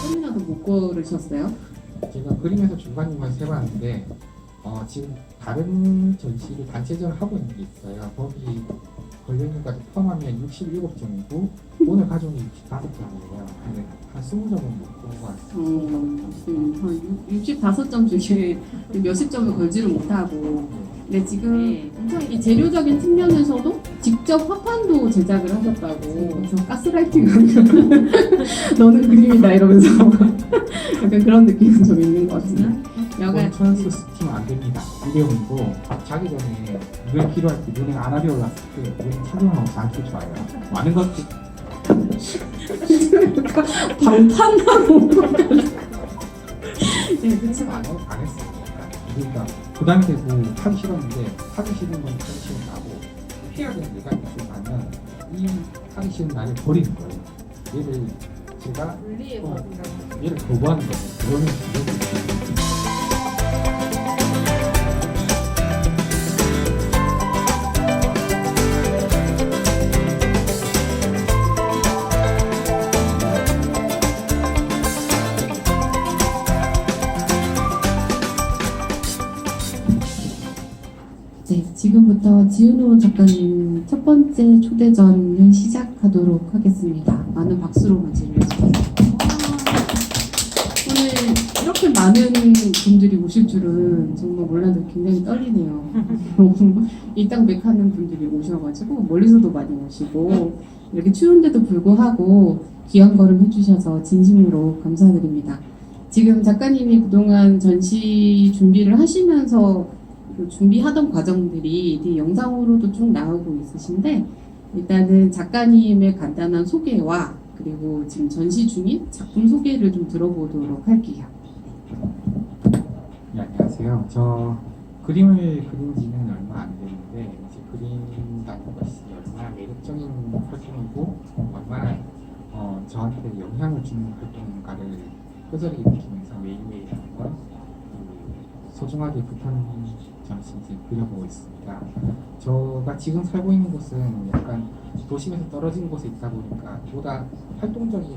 세미나도 못 고르셨어요? 제가 그림에서 중간중간 세봤는데 지금 다른 전시를 단체전을 하고 있는 게 있어요. 거기 걸려있는까지 포함하면 67점이고 오늘 가져온 게 65점이에요. 근데 한 20점은 못 본 것 같습니다. 한 65점 중에 몇십 점을 걸지를 못하고 근데 지금 엄청 이 재료적인 측면에서도 직접 화판도 제작을 하셨다고 저 가스라이팅하면 너는 그림이다 이러면서 약간 그런 느낌은 좀 있는 것 같은데 여간 천수 스팀 안 됩니다. 일회용이고 자기 전에 물 필요할 때 눈에 안압이 올랐을 때 눈 착용하고 자기 좋아요. 많은 것들 방탄하고 네, 그치. 안 했어요. 그러니까 부담이 되고 하기 싫었는데 하기 싫은 건 하기 싫은 나고 해야 되는 내가 있으면 이 하기 싫은 나를 버리는 거예요. 얘를 제가 얘를 거부하는 거예요. 그거는 네, 지금부터 지은호 작가님 첫 번째 초대전을 시작하도록 하겠습니다. 많은 박수로 맞이해주세요. 오늘 이렇게 많은 분들이 오실 줄은 정말 몰라도 굉장히 떨리네요. 일당백하는 분들이 오셔가지고 멀리서도 많이 오시고 이렇게 추운데도 불구하고 귀한 걸음 해주셔서 진심으로 감사드립니다. 지금 작가님이 그동안 전시 준비를 하시면서 그 준비하던 과정들이 이제 영상으로도 쭉 나오고 있으신데 일단은 작가님의 간단한 소개와 그리고 지금 전시 중인 작품 소개를 좀 들어보도록 할게요. 네, 안녕하세요. 저 그림을 그린 지는 얼마 안 됐는데 이제 그린다는 것이 얼마나 매력적인 활동이고 얼마나 저한테 영향을 주는 활동인가를 뼈저리게 느끼면서 매일매일 한번 소중하게 붙은 전시 이제 그려보고 있습니다. 제가 지금 살고 있는 곳은 약간 도심에서 떨어진 곳에 있다 보니까 보다 활동적이고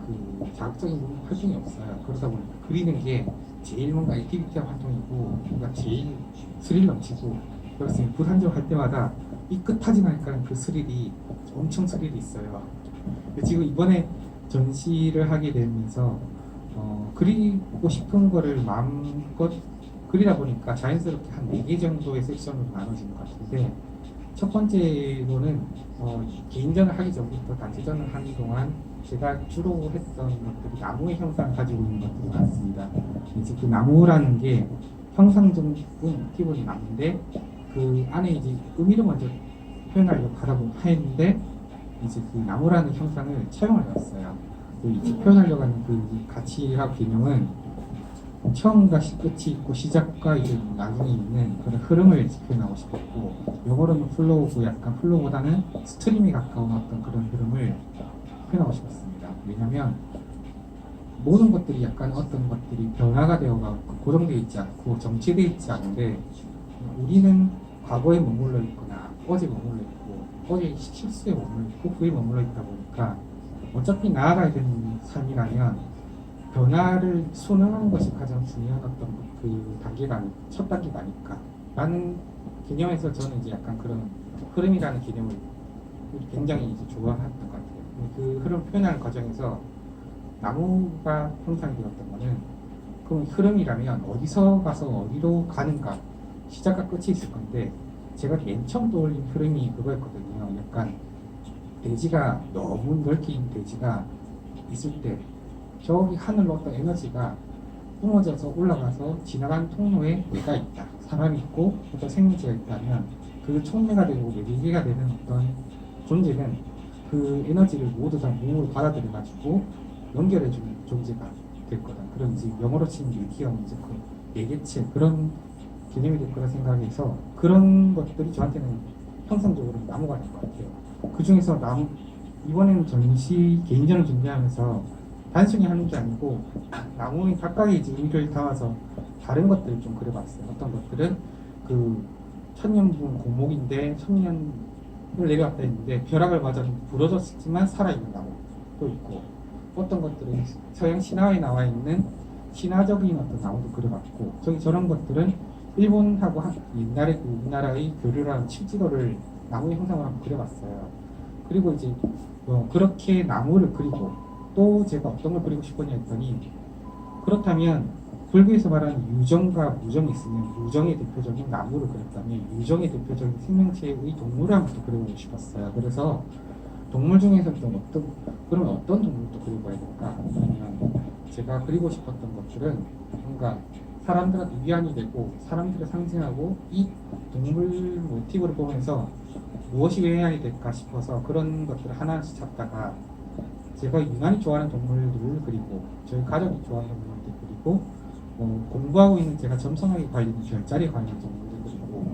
그 자극적인 활동이 없어요. 그러다 보니까 그리는 게 제일 뭔가 액티비티한 활동이고 뭔가 제일 스릴 넘치고 그래서 부산적 할 때마다 이 끝하지 나니까 그 스릴이 엄청 스릴이 있어요. 지금 이번에 전시를 하게 되면서 그리고 싶은 거를 마음껏 그리다 보니까 자연스럽게 한 4개 정도의 섹션으로 나눠진 것 같은데 첫 번째로는 개인전을 하기 전부터 단체전을 하는 동안 제가 주로 했던 것들이 나무의 형상을 가지고 있는 것들이 많습니다. 이제 그 나무라는 게 형상적인 기본이 나무인데 그 안에 이제 의미를 먼저 표현하려고 하다 했는데 이제 그 나무라는 형상을 차용을 해왔어요. 이제 표현하려고 하는 그 가치와 개념은 처음과 끝이 있고 시작과 이제 나중에 있는 그런 흐름을 표현하고 싶었고 요거는 플로우고 약간 플로우보다는 스트림에 가까운 어떤 그런 흐름을 표현하고 싶었습니다. 왜냐면 모든 것들이 약간 어떤 것들이 변화가 되어가고 고정되어 있지 않고 정체되어 있지 않은데 우리는 과거에 머물러 있거나 어제 머물러 있고 어제 실수에 머물러 있고 후에 머물러 있다 보니까 어차피 나아가야 되는 삶이라면 변화를 순응하는 것이 가장 중요한 어떤 그 단계가 첫 단계가 아닐까 라는 개념에서 저는 이제 약간 그런 흐름이라는 개념을 굉장히 이제 좋아했던 것 같아요. 그 흐름 표현하는 과정에서 나무가 형상이 되었던 거는 그럼 흐름이라면 어디서 가서 어디로 가는가 시작과 끝이 있을 건데 제가 맨 처음 떠올린 흐름이 그거였거든요. 약간 대지가 너무 넓게 있는 대지가 있을 때 저기 하늘로 어떤 에너지가 뿜어져서 올라가서 지나간 통로에 내가 있다. 사람이 있고 어떤 생명체가 있다면 그 촉매가 되고 매개가 되는 어떤 존재는 그 에너지를 모두 다 몸으로 받아들여가지고 연결해주는 존재가 될 거다. 그런 이제 영어로 치면 유기형 이제 그 매개체 그런 개념이 될 거라 생각해서 그런 것들이 저한테는 형상적으로 나무가 될 것 같아요. 그 중에서 이번에는 전시 개인전을 준비하면서 단순히 하는 게 아니고 나무의 각각의 이제 의미를 담아서 다른 것들을 좀 그려봤어요. 어떤 것들은 그 천년분 고목인데 천년을 내려왔다 했는데 벼락을 맞아 부러졌지만 살아있는 나무도 있고, 어떤 것들은 서양 신화에 나와 있는 신화적인 어떤 나무도 그려봤고, 저런 것들은 일본하고 옛날에 그 우리나라의 교류라는 칠지도를 나무의 형상으로 한번 그려봤어요. 그리고 이제 그렇게 나무를 그리고 또 제가 어떤 걸 그리고 싶었냐 했더니, 그렇다면 불교에서 말하는 유정과 무정이 있으면 유정의 대표적인 나무를 그렸다면 유정의 대표적인 생명체의 동물을 한번 또 그려보고 싶었어요. 그래서 동물 중에서 좀 그러면 어떤 동물도 그려봐야 될까? 그러면 제가 그리고 싶었던 것들은 뭔가 사람들한테 위안이 되고 사람들을 상징하고 이 동물 모티브를 보면서 무엇이 위안이 될까 싶어서 그런 것들을 하나씩 찾다가 제가 유난히 좋아하는 동물들을 그리고 저희 가족이 좋아하는 동물들 그리고 공부하고 있는 제가 점성학에 관련된 별자리에 관련된 동물들 그리고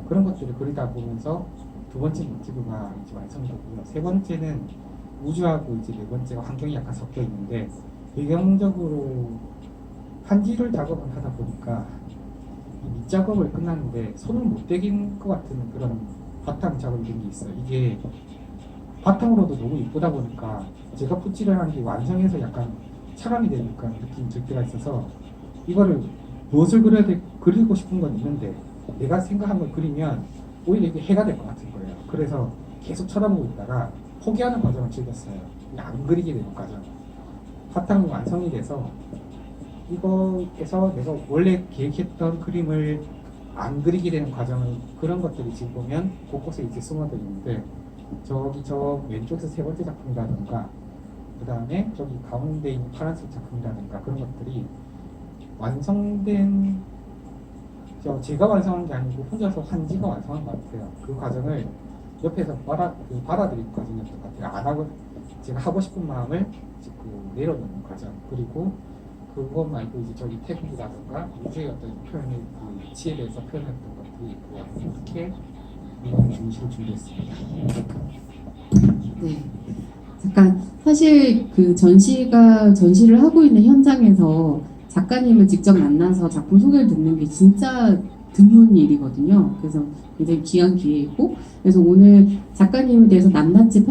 그런 것들을 그리다 보면서 두 번째 모티브가 이제 완성되고요. 세 번째는 우주하고 이제 네 번째가 환경이 약간 섞여 있는데, 배경적으로 한지를 작업을 하다 보니까 이 밑작업을 끝났는데 손을 못 대긴 것 같은 그런 바탕 작업이 된 게 있어요. 이게 바탕으로도 너무 이쁘다 보니까 제가 붓질을 하는 게 완성해서 약간 차감이 되니까 느낌이 들 때가 있어서 이거를 무엇을 그리고 싶은 건 있는데 내가 생각한 걸 그리면 오히려 이게 해가 될 것 같은 거예요. 그래서 계속 쳐다보고 있다가 포기하는 과정을 즐겼어요. 안 그리게 되는 과정. 바탕이 완성이 돼서 이거에서 내가 원래 계획했던 그림을 안 그리게 되는 과정을, 그런 것들이 지금 보면 곳곳에 이제 숨어져 있는데, 저 왼쪽에서 세 번째 작품이라든가 그 다음에 저기 가운데 있는 파란색 작품이라든가 그런 것들이 완성된, 제가 완성한 게 아니고 혼자서 한지가 완성한 것 같아요. 그 과정을 옆에서 받아들일 과정이었던 것 같아요. 안 하고 제가 하고 싶은 마음을 내려놓는 과정. 그리고 그것 말고 이제 저기 태국이라든가 우주의 어떤 표현의 그 위치에 대해서 표현했던 것들이 있고요. 이렇게 중시를 준비했습니다. 네. 잠깐 사실 그 전시를 하고 있는 현장에서 작가님을 직접 만나서 작품 소개를 듣는 게 진짜 드문 일이거든요. 그래서 굉장히 귀한 기회이고, 그래서 오늘 작가님에 대해서 낱낱이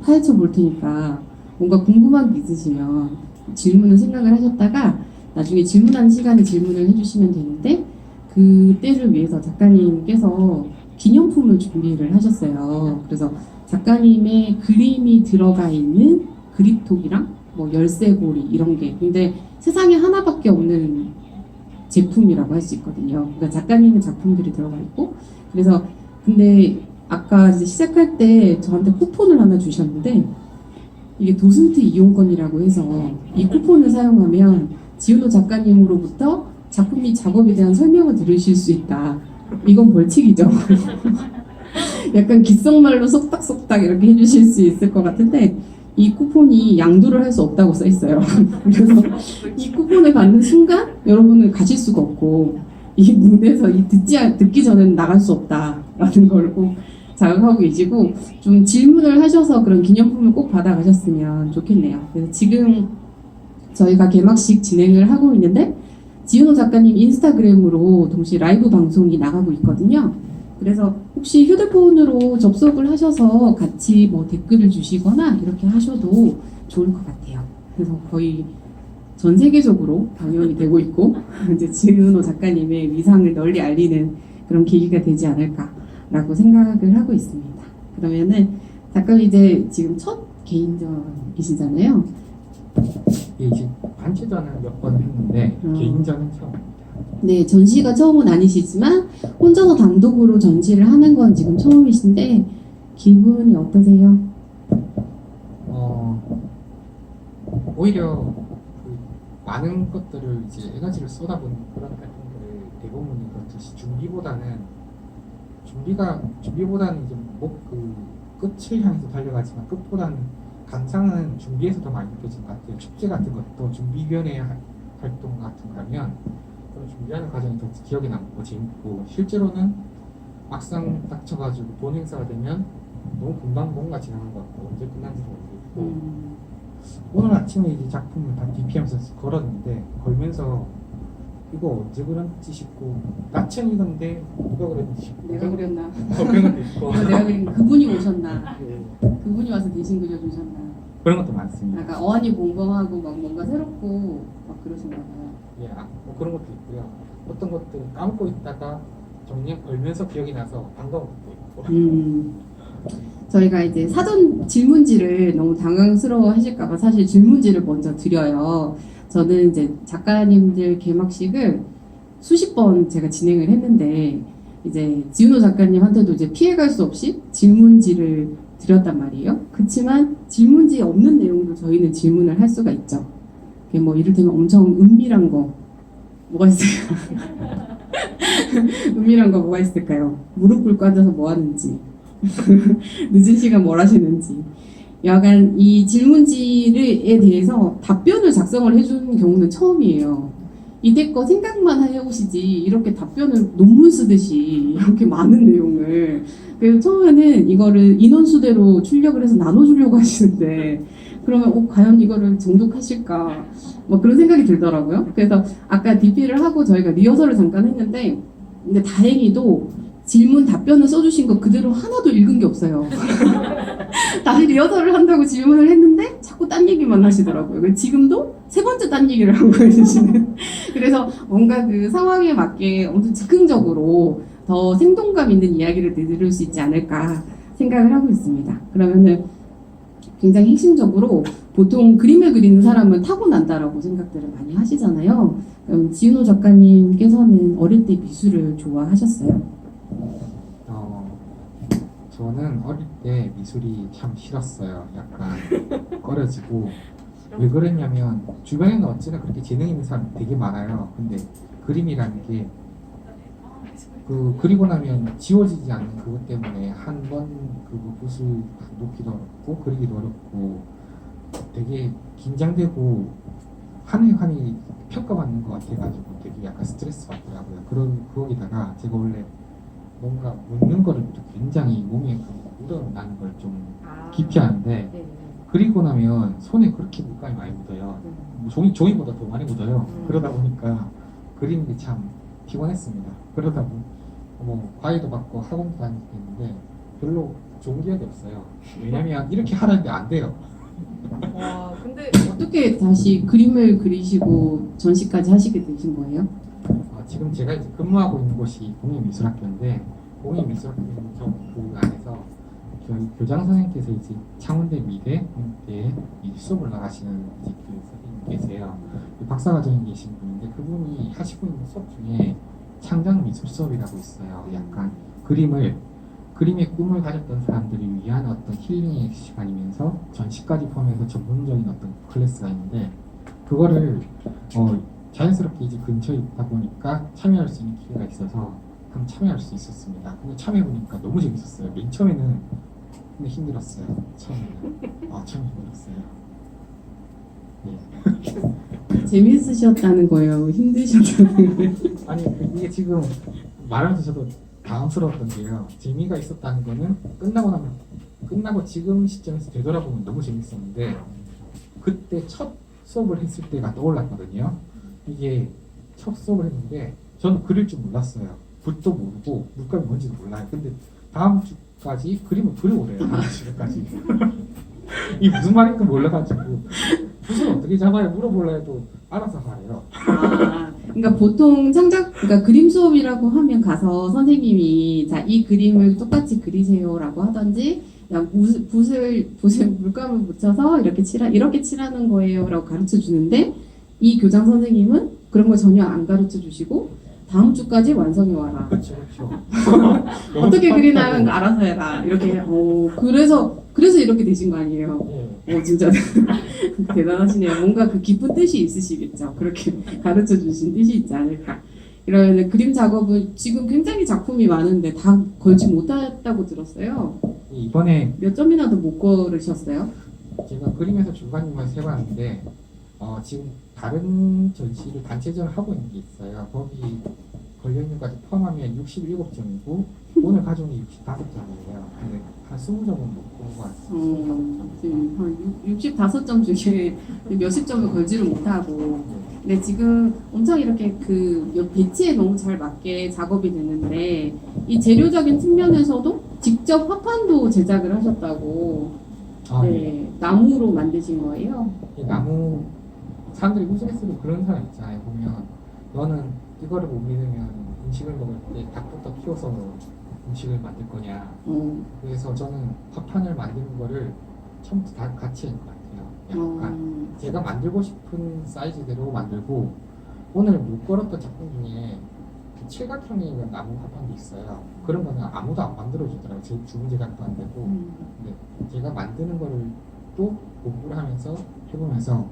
파헤쳐 볼 테니까 뭔가 궁금한 게 있으시면 질문을 생각을 하셨다가 나중에 질문하는 시간에 질문을 해주시면 되는데, 그때를 위해서 작가님께서 기념품을 준비를 하셨어요. 그래서 작가님의 그림이 들어가 있는 그립톡이랑 뭐 열쇠고리 이런 게 근데 세상에 하나밖에 없는 제품이라고 할 수 있거든요. 그러니까 작가님의 작품들이 들어가 있고, 그래서 근데 아까 이제 시작할 때 저한테 쿠폰을 하나 주셨는데, 이게 도슨트 이용권이라고 해서 이 쿠폰을 사용하면 지훈호 작가님으로부터 작품 및 작업에 대한 설명을 들으실 수 있다. 이건 벌칙이죠. 약간 귓속말로 속닥속닥 이렇게 해주실 수 있을 것 같은데, 이 쿠폰이 양도를 할 수 없다고 써 있어요. 그래서 이 쿠폰을 받는 순간 여러분은 가실 수가 없고, 이 문에서 듣기 전에는 나갈 수 없다라는 걸 꼭 자각하고 계시고, 좀 질문을 하셔서 그런 기념품을 꼭 받아가셨으면 좋겠네요. 그래서 지금 저희가 개막식 진행을 하고 있는데, 지훈호 작가님 인스타그램으로 동시에 라이브 방송이 나가고 있거든요. 그래서 혹시 휴대폰으로 접속을 하셔서 같이 뭐 댓글을 주시거나 이렇게 하셔도 좋을 것 같아요. 그래서 거의 전 세계적으로 방영이 되고 있고, 이제 지훈호 작가님의 위상을 널리 알리는 그런 계기가 되지 않을까라고 생각을 하고 있습니다. 그러면은 작가님 이제 지금 첫 개인전이시잖아요. 예, 이제 단체전은 몇 번 했는데 개인전은 처음입니다. 네, 전시가 처음은 아니시지만 혼자서 단독으로 전시를 하는 건 지금 처음이신데 기분이 어떠세요? 오히려 그 많은 것들을 이제 에너지를 쏟아부는 그런 활동들을 대부분이 그렇듯이 준비보다는 이제 끝을 향해서 달려가지만 끝보다는 감상은 준비에서 더 많이 느껴지는 것 같아요. 축제 같은 것도 준비위원회 활동 같은 거 하면 그런 준비하는 과정이 더 기억에 남고 재밌고, 실제로는 막상 닥쳐가지고 본 행사가 되면 너무 금방 뭔가 지나간 것 같고 언제 끝난지 모르겠고, 오늘 아침에 이제 작품을 다 DP하면서 걸었는데 걸면서 이거 언제 그렸지 싶고 나처럼 이건데 누가 그렸지 싶고 내가 그렸나? 그런 것도 있고 이거 내가 그린 그분이 오셨나? 예, 그분이 와서 대신 그려주셨나? 그런 것도 많습니다. 약간 어안이 봉봉하고 막 뭔가 새롭고 막 그러신가 봐요. 예, 뭐 그런 것도 있고요. 어떤 것들은 까먹고 있다가 정리해 걸면서 기억이 나서 반가운 것도 있고. 저희가 이제 사전 질문지를 너무 당황스러워 하실까봐 사실 질문지를 먼저 드려요. 저는 이제 작가님들 개막식을 수십 번 제가 진행을 했는데 이제 지은호 작가님한테도 이제 피해갈 수 없이 질문지를 드렸단 말이에요. 그렇지만 질문지에 없는 내용도 저희는 질문을 할 수가 있죠. 그게 뭐 이를테면 엄청 은밀한 거 뭐가 있을까요? 은밀한 거 뭐가 있을까요? 무릎 꿇고 앉아서 뭐 하는지 늦은 시간 뭘 하시는지 약간 이 질문지에 대해서 답변을 작성을 해주는 경우는 처음이에요. 이때껏 생각만 해오시지 이렇게 답변을 논문 쓰듯이 이렇게 많은 내용을 그래서 처음에는 이거를 인원수대로 출력을 해서 나눠주려고 하시는데 그러면 과연 이거를 정독하실까 뭐 그런 생각이 들더라고요. 그래서 아까 DP를 하고 저희가 리허설을 잠깐 했는데 근데 다행히도 질문 답변을 써주신 거 그대로 하나도 읽은 게 없어요. 다시 리허설을 한다고 질문을 했는데 자꾸 딴 얘기만 하시더라고요. 지금도 세 번째 딴 얘기를 하고 계시는. 그래서 뭔가 그 상황에 맞게 엄청 즉흥적으로 더 생동감 있는 이야기를 들을 수 있지 않을까 생각을 하고 있습니다. 그러면은 굉장히 핵심적으로 보통 그림을 그리는 사람은 타고난다라고 생각들을 많이 하시잖아요. 그럼 지은호 작가님께서는 어릴 때 미술을 좋아하셨어요? 저는 어릴 때 미술이 참 싫었어요. 약간 꺼려지고 왜 그랬냐면 주변에는 어찌나 그렇게 재능 있는 사람이 되게 많아요. 근데 그림이라는 게 그 그리고 나면 지워지지 않는 그것 때문에 한 번 그 붓을 놓기도 어렵고 그리기도 어렵고 되게 긴장되고 한 해 한 해 평가받는 것 같아가지고 되게 약간 스트레스 받더라고요. 거기다가 제가 원래 뭔가 묻는 거를 굉장히 몸에 묻어나는 걸 좀 기피하는데 그리고 나면 손에 그렇게 물감이 많이 묻어요. 종이보다 더 많이 묻어요. 그러다 보니까 그리는 게 참 피곤했습니다. 그러다 뭐 과외도 받고 학원도 다니는데 별로 좋은 기억이 없어요. 왜냐면 이렇게 하는데 안 돼요. 와, 근데 어떻게 다시 그림을 그리시고 전시까지 하시게 되신 거예요? 지금 제가 이제 근무하고 있는 곳이 공익미술학교인데 공익미술학교 그 안에서 저희 교장 선생님께서 이제 창원대 미대에 수업을 나가시는 이제 그 선생님 계세요. 박사과정에 계신 분인데 그분이 하시고 있는 수업 중에 창작 미술 수업이라고 있어요. 약간 그림의 꿈을 가졌던 사람들을 위한 어떤 힐링의 시간이면서 전시까지 포함해서 전문적인 어떤 클래스가 있는데 그거를 자연스럽게 이제 근처에 있다 보니까 참여할 수 있는 기회가 있어서 한번 참여할 수 있었습니다. 근데 참여해보니까 너무 재밌었어요. 맨 처음에는 근데 힘들었어요. 처음에는 참 힘들었어요. 예. 재밌으셨다는 거예요? 힘드셨다는 거예요? 아니 이게 지금 말하면서 저도 당황스러웠던 게요. 재미가 있었다는 거는 끝나고 지금 시점에서 되돌아보면 너무 재밌었는데 그때 첫 수업을 했을 때가 떠올랐거든요. 이게 첫 수업을 했는데 저는 그릴 줄 몰랐어요. 붓도 모르고 물감이 뭔지도 몰라요. 근데 다음 주까지 그림을 그려오래요. 다음 주까지. 이 무슨 말인지 몰라가지고 붓을 어떻게 잡아야 물어볼라 해도 알아서 하래요. 그러니까 보통 그러니까 그림 수업이라고 하면 가서 선생님이 자, 이 그림을 똑같이 그리세요라고 하던지 그냥 붓을 물감을 묻혀서 이렇게 칠하는 거예요라고 가르쳐 주는데 이 교장 선생님은 그런 걸 전혀 안 가르쳐 주시고 다음 주까지 완성해 와라. 그렇죠. 어떻게 그리나는 알아서 해라. 이렇게 그래서 이렇게 되신 거 아니에요? 예. 진짜 대단하시네요. 뭔가 그 깊은 뜻이 있으시겠죠. 그렇게 가르쳐 주신 뜻이 있지 않을까. 이러면 그림 작업은 지금 굉장히 작품이 많은데 다 걸지 못했다고 들었어요. 이번에 몇 점이나도 못 걸으셨어요? 제가 그림에서 중간중간 세봤는데 지금 다른 전시를 단체전을 하고 있는 게 있어요. 거기 걸려있는까지 포함하면 67점이고 오늘 가져온 게 65점이에요. 근데 한 20점은 못 본 것 같아요. 지금 한 65점 중에 몇십 점을 걸지를 못하고 근데 지금 엄청 이렇게 그 배치에 너무 잘 맞게 작업이 되는데 이 재료적인 측면에서도 직접 화판도 제작을 하셨다고 아, 예. 네, 나무로 만드신 거예요? 이 나무 사람들이 우스갯소리로 그런 사람 있잖아요. 보면 너는 이거를 못 믿으면 음식을 먹을 때 닭부터 키워서 음식을 만들 거냐. 그래서 저는 화판을 만드는 거를 처음부터 다 같이 한 것 같아요. 약간 제가 만들고 싶은 사이즈대로 만들고 오늘 못 걸었던 작품 중에 그 칠각형의 나무 화판도 있어요. 그런 거는 아무도 안 만들어 주더라고요. 제 주문 제작도 안 되고. 근데 제가 만드는 거를 또 공부를 하면서 해보면서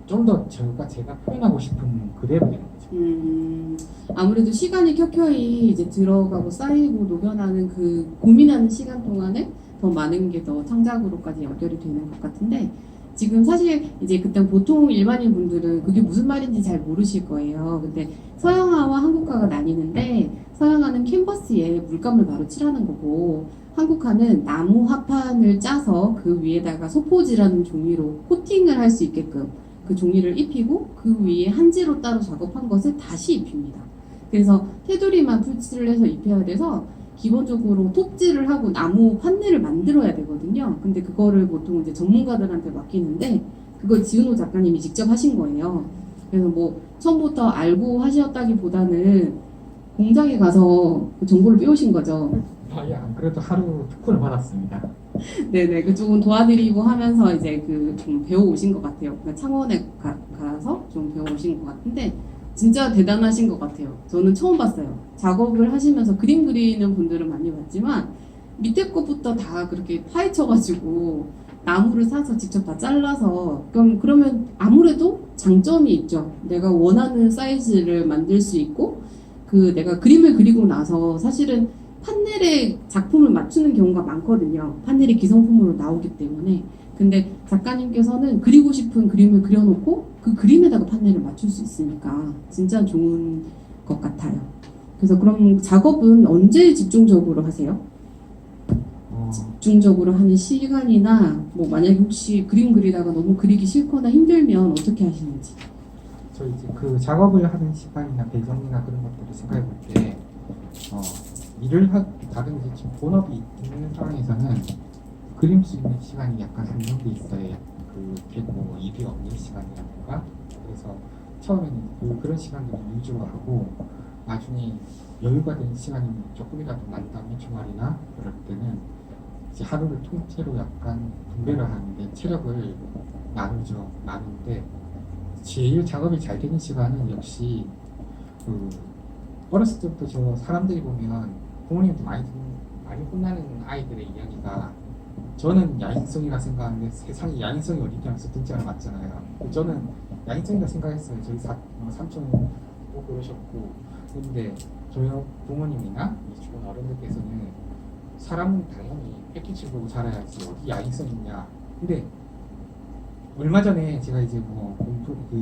좀 더 제가 표현하고 싶은 그대로 되는 거죠. 아무래도 시간이 켜켜이 이제 들어가고 쌓이고 녹여나는 그 고민하는 시간 동안에 더 많은 게 더 창작으로까지 연결이 되는 것 같은데 지금 사실 이제 그때 보통 일반인 분들은 그게 무슨 말인지 잘 모르실 거예요. 근데 서양화와 한국화가 나뉘는데 서양화는 캔버스에 물감을 바로 칠하는 거고 한국화는 나무 화판을 짜서 그 위에다가 소포지라는 종이로 코팅을 할 수 있게끔 그 종이를 입히고 그 위에 한지로 따로 작업한 것을 다시 입힙니다. 그래서 테두리만 풀칠을 해서 입혀야 돼서 기본적으로 톱질을 하고 나무 판넬을 만들어야 되거든요. 근데 그거를 보통 이제 전문가들한테 맡기는데 그걸 지은호 작가님이 직접 하신 거예요. 그래서 뭐 처음부터 알고 하셨다기보다는 공장에 가서 그 정보를 배우신 거죠. 예, 안 그래도 하루 특훈을 받았습니다. 네네, 그쪽은 도와드리고 하면서 이제 그 좀 배워오신 것 같아요. 그러니까 창원에 가서 좀 배워오신 것 같은데 진짜 대단하신 것 같아요. 저는 처음 봤어요. 작업을 하시면서 그림 그리는 분들은 많이 봤지만 밑에 것부터 다 그렇게 파헤쳐가지고 나무를 사서 직접 다 잘라서 그러면 아무래도 장점이 있죠. 내가 원하는 사이즈를 만들 수 있고 그 내가 그림을 그리고 나서 사실은 판넬에 작품을 맞추는 경우가 많거든요. 판넬이 기성품으로 나오기 때문에. 근데 작가님께서는 그리고 싶은 그림을 그려놓고 그 그림에다가 판넬을 맞출 수 있으니까 진짜 좋은 것 같아요. 그래서 그럼 작업은 언제 집중적으로 하세요? 집중적으로 하는 시간이나 뭐 만약에 혹시 그림 그리다가 너무 그리기 싫거나 힘들면 어떻게 하시는지? 저 이제 그 작업을 하는 시간이나 배정이나 그런 것들을 생각해 볼 때 다른 이제 지금 본업이 있는 상황에서는 그릴 수 있는 시간이 약간 한정돼 있어요. 뭐 일이 없는 시간이라든가. 그래서 처음에는 그런 시간들을 위주로 하고 나중에 여유가 되는 시간이 조금이라도 난다면 주말이나 그럴 때는 이제 하루를 통째로 약간 분배를 하는데 체력을 나누는데 제일 작업이 잘 되는 시간은 역시 어렸을 때부터 저 사람들이 보면 부모님도 많이 혼나는 아이들의 이야기가 저는 야인성이라 생각하는데 세상에 야인성이 어디 있냐면서 등장을 맞잖아요. 저는 야인성이라 생각했어요. 저희 삼촌은 꼭 그러셨고 근데 저희 부모님이나 이 주변 어른들께서는 사람은 당연히 패키지 보고 자라야지 어디 야인성 있냐. 근데 얼마 전에 제가 이제 뭐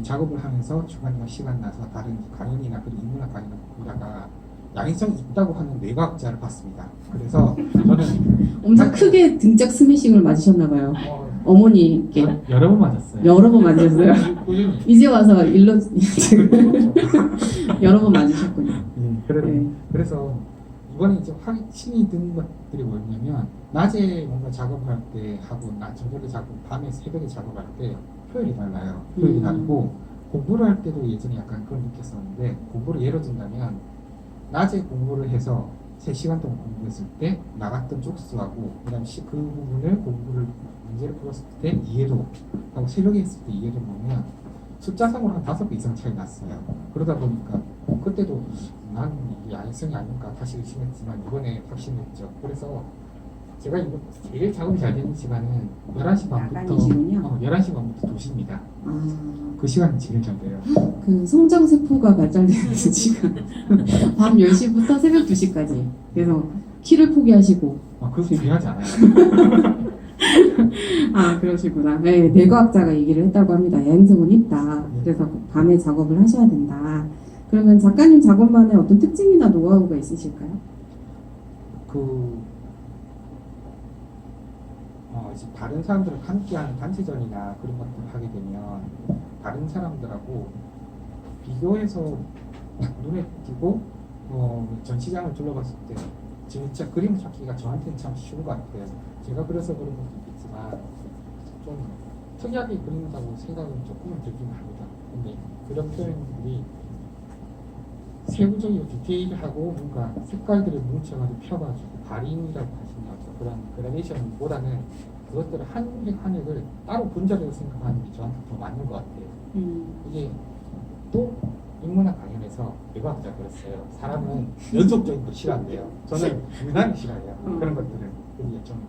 작업을 하면서 주간이나 시간 나서 다른 강연이나 그런 인문학 강연을 보다가 야인성이 있다고 하는 뇌과학자를 봤습니다. 그래서 저는 엄청 크게 등짝 스매싱을 맞으셨나 봐요. 어머니께 여러 번 맞았어요. 여러 번 맞으셨어요. 꾸준히. 이제 와서 일러 여러 번 맞으셨군요. 네. 그래서 이번에 이제 확신이 든 것들이 뭐였냐면 낮에 뭔가 작업을 할 때 하고 저녁에 밤에 새벽에 작업할 때 표현이 달라요. 표현이 다르고 공부를 할 때도 예전에 약간 그걸 느꼈었는데 공부를 예로 든다면 낮에 공부를 해서 3시간 동안 공부했을 때 나갔던 쪽수하고 그다음에 그 부분을 문제를 풀었을 때 이해도 하고 새벽에 했을 때 이해도 보면 숫자상으로 한 5배 이상 차이 났어요. 그러다 보니까 그때도 난 이게 야인성이 아닌가 다시 의심했지만 이번에 확신했죠. 그래서 제가 이거 제일 작업이 잘 되는 시간은 11시 반부터 야간이시군요. 11시 반부터 2시입니다. 그 시간이 제일 잘 돼요. 그 성장세포가 발달되는 시간 밤 10시부터 새벽 2시까지 그래서 키를 포기하시고 그거 중요하지 않아요. 그러시구나. 네, 뇌과학자가 얘기를 했다고 합니다. 야행성은 있다. 그래서 밤에 작업을 하셔야 된다. 그러면 작가님 작업만의 어떤 특징이나 노하우가 있으실까요? 이제 다른 사람들과 함께하는 단체전이나 그런 것들 하게 되면 다른 사람들하고 비교해서 딱 눈에 띄고 전시장을 둘러봤을 때 진짜 그림 찾기가 저한테는 참 쉬운 것 같아요. 제가 그래서 그런 것도 있겠지만 좀 특이하게 그린다고 생각은 조금은 들긴 합니다. 근데 그런 표현들이 세부적이고 디테일하고 뭔가 색깔들을 뭉쳐가지고 펴가지고 발인이라고 하시는 그런 그라데이션보다는 그것들을 한 획 한 획을 따로 분자적으로 생각하는 게 저한테 더 맞는 것 같아요. 이게 또 인문학 강연에서 외과학자가 그랬어요. 사람은 연속적인 거 싫어한대요. 저는 유난히 싫어해요. 그런 것들은. 근데 좀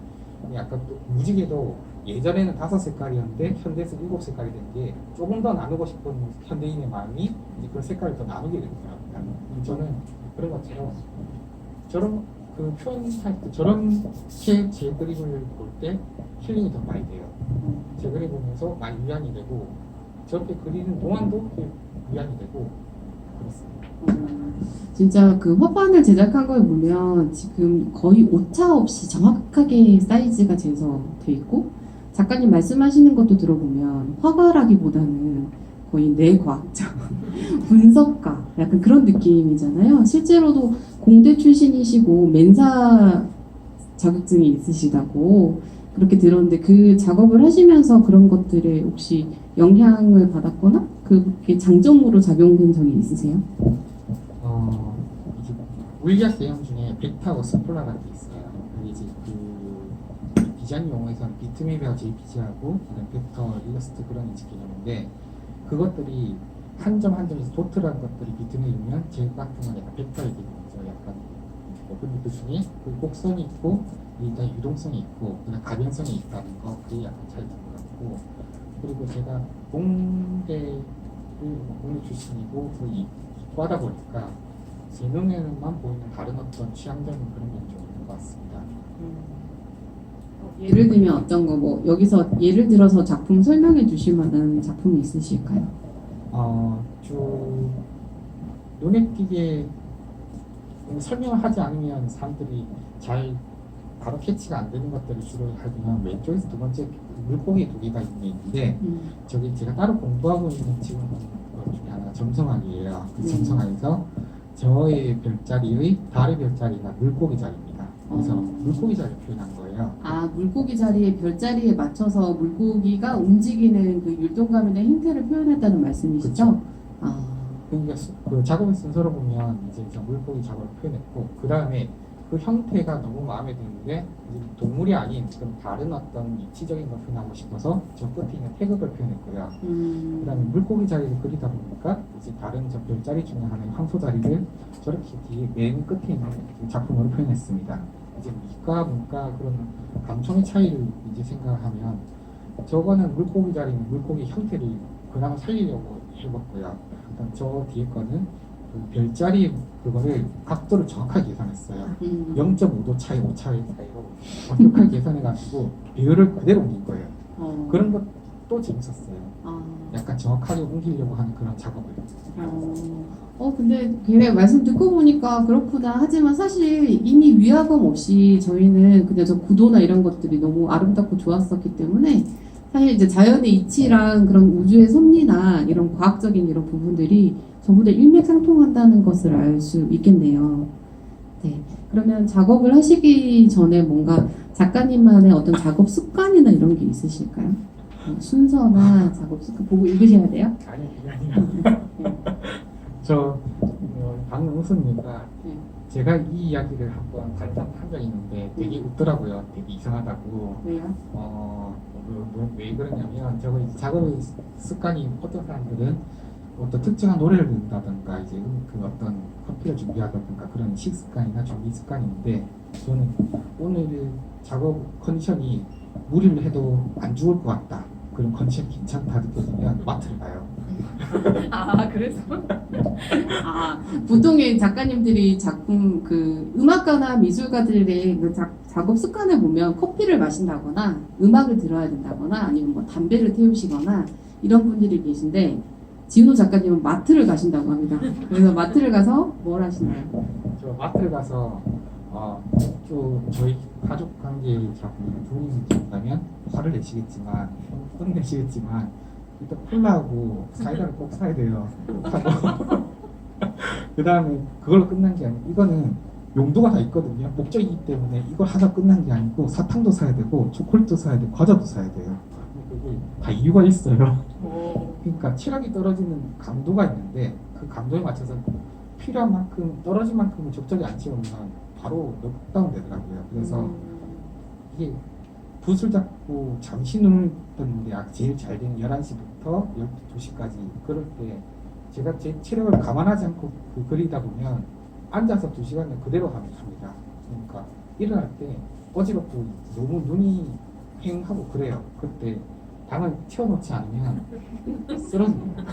약간 또 무지개도 예전에는 5색깔이었는데 현대에서 7색깔이 된 게 조금 더 나누고 싶은 현대인의 마음이 이제 그런 색깔을 더 나누게 되더라고요. 저는 그런 것처럼 저런 그 표현할 때 저렇게 제 그림을 볼 때 힐링이 더 많이 돼요. 제 그림 보면서 많이 위안이 되고 저렇게 그리는 동안도 위안이 되고 그렇습니다. 진짜 그 화판을 제작한 걸 보면 지금 거의 오차 없이 정확하게 사이즈가 재서돼 있고 작가님 말씀하시는 것도 들어보면 화가라기보다는 거의 뇌과학자, 분석가 약간 그런 느낌이잖아요. 실제로도 공대 출신이시고 멘사 자격증이 있으시다고 그렇게 들었는데 그 작업을 하시면서 그런 것들에 혹시 영향을 받았거나 그게 장점으로 작용된 적이 있으세요? 이제 물리학 개념 중에 벡터하고 스폴라라는 게 있어요. 그게 이제 그 디자인 용어에서는 비트맵하고 JPG하고 벡터, 일러스트 그런 인식 개념인데 그것들이 한 점 한 점에서 도트라는 것들이 비트맵이면 제 같은 건 약간 벡터의 개념이죠. 약간 근데 그 중에 그 곡선이 있고 일단 유동성이 있고 그다음 가변성이 있다는 거 그게 약간 차이인 것 같고 그리고 제가 공대 출신이고 거의 이과다 보니까 제 눈에만 보이는 다른 어떤 취향적인 그런 게 좀 있는 것 같습니다. 예를 들면 어떤 거 뭐 여기서 예를 들어서 작품 설명해 주실 만한 작품이 있으실까요? 눈에 띄게 설명을 하지 않으면 사람들이 잘 바로 캐치가 안 되는 것들을 주로 하면 왼쪽에서 두 번째 물고기 두 개가 있는데 저기 제가 따로 공부하고 있는 지금 것 중에 하나가 점성학이에요. 그 점성학에서 저의 별자리의 달의 별자리가 물고기 자리입니다. 그래서 물고기 자리를 표현한 거예요. 아, 물고기 자리에 별자리에 맞춰서 물고기가 움직이는 그 율동감이나 형태를 표현했다는 말씀이시죠? 그쵸. 아, 그러니까 그 작업의 순서로 보면 이제 저 물고기 작업을 표현했고 그 다음에 그 형태가 너무 마음에 드는데 이제 동물이 아닌 좀 다른 어떤 이치적인 걸 표현하고 싶어서 저 끝에 있는 태극을 표현했고요. 그 다음에 물고기 자리를 그리다 보니까 이제 다른 저 별자리 중에 하나의 황소 자리를 저렇게 뒤에 맨 끝에 있는 작품으로 표현했습니다. 이제 이과 문과 그런 감성의 차이를 이제 생각하면 저거는 물고기 자리는 물고기 형태를 그나마 살리려고 해봤고요. 일단 저 뒤에 거는 그 별자리 그거를 각도를 정확하게 계산했어요. 0.5도 차이, 오차의 차이로 완벽하게 계산해가지고 비율을 그대로 옮긴 거예요. 그런 것도 재밌었어요. 약간 정확하게 옮기려고 하는 그런 작업을. 근데 걔네 말씀 듣고 보니까 그렇구나. 하지만 사실 이미 위화감 없이 저희는 그냥 저 구도나 이런 것들이 너무 아름답고 좋았었기 때문에 사실 이제 자연의 이치랑 그런 우주의 섭리나 이런 과학적인 이런 부분들이 전부 다 일맥상통한다는 것을 알 수 있겠네요. 네. 그러면 작업을 하시기 전에 뭔가 작가님만의 어떤 작업 습관이나 이런 게 있으실까요? 순서나 작업 습관 보고 읽으셔야 돼요? 아니 그게 아니라 저 방금 웃으니까 네. 제가 이 이야기를 한번 간접 한 적이 있는데 되게 웃더라고요. 되게 이상하다고. 왜요? 왜 그러냐면 저거 이제 작업의 습관이 어떤 사람들은 어떤 특정한 노래를 듣는다든가 이제 그 어떤 커피를 준비하다든가 그런 식습관이나 준비 습관인데 저는 오늘 작업 컨디션이 무리를 해도 안 죽을 것 같다. 그런 컨디션 괜찮다 느껴지면 마트를 가요. 아, 그래서? 아, 보통의 작가님들이 작품 그 음악가나 미술가들의 그 작업 습관을 보면 커피를 마신다거나 음악을 들어야 된다거나 아니면 뭐 담배를 태우시거나 이런 분들이 계신데 지은호 작가님은 마트를 가신다고 합니다. 그래서 마트를 가서 뭘 하시나요? 저 마트를 가서 또 저희 가족 관계 잡으면 부모님이 잡다면 화를 내시겠지만 혼내시겠지만 일단 콜라하고 사이다를 꼭 사야 돼요. 하고 그 다음에 그걸로 끝난 게 아니고 이거는 용도가 다 있거든요. 목적이기 때문에 이걸 하다 끝난 게 아니고 사탕도 사야 되고 초콜릿도 사야 되고 과자도 사야 돼요. 그게 다 이유가 있어요. 그러니까 체력이 떨어지는 강도가 있는데 그 강도에 맞춰서 필요한 만큼 떨어진 만큼은 적절히 안 채우면 바로 넉다운 되더라고요. 그래서 이게 붓을 잡고 잠시 눈을 뜨는데 제일 잘 되는 11시부터 12시까지 그럴 때 제가 제 체력을 감안하지 않고 그리다 보면 앉아서 2시간을 그대로 합니다. 그러니까 일어날 때 어지럽고 너무 눈이 휑하고 그래요. 그때 당을 채워놓지 않으면 쓰러집니다.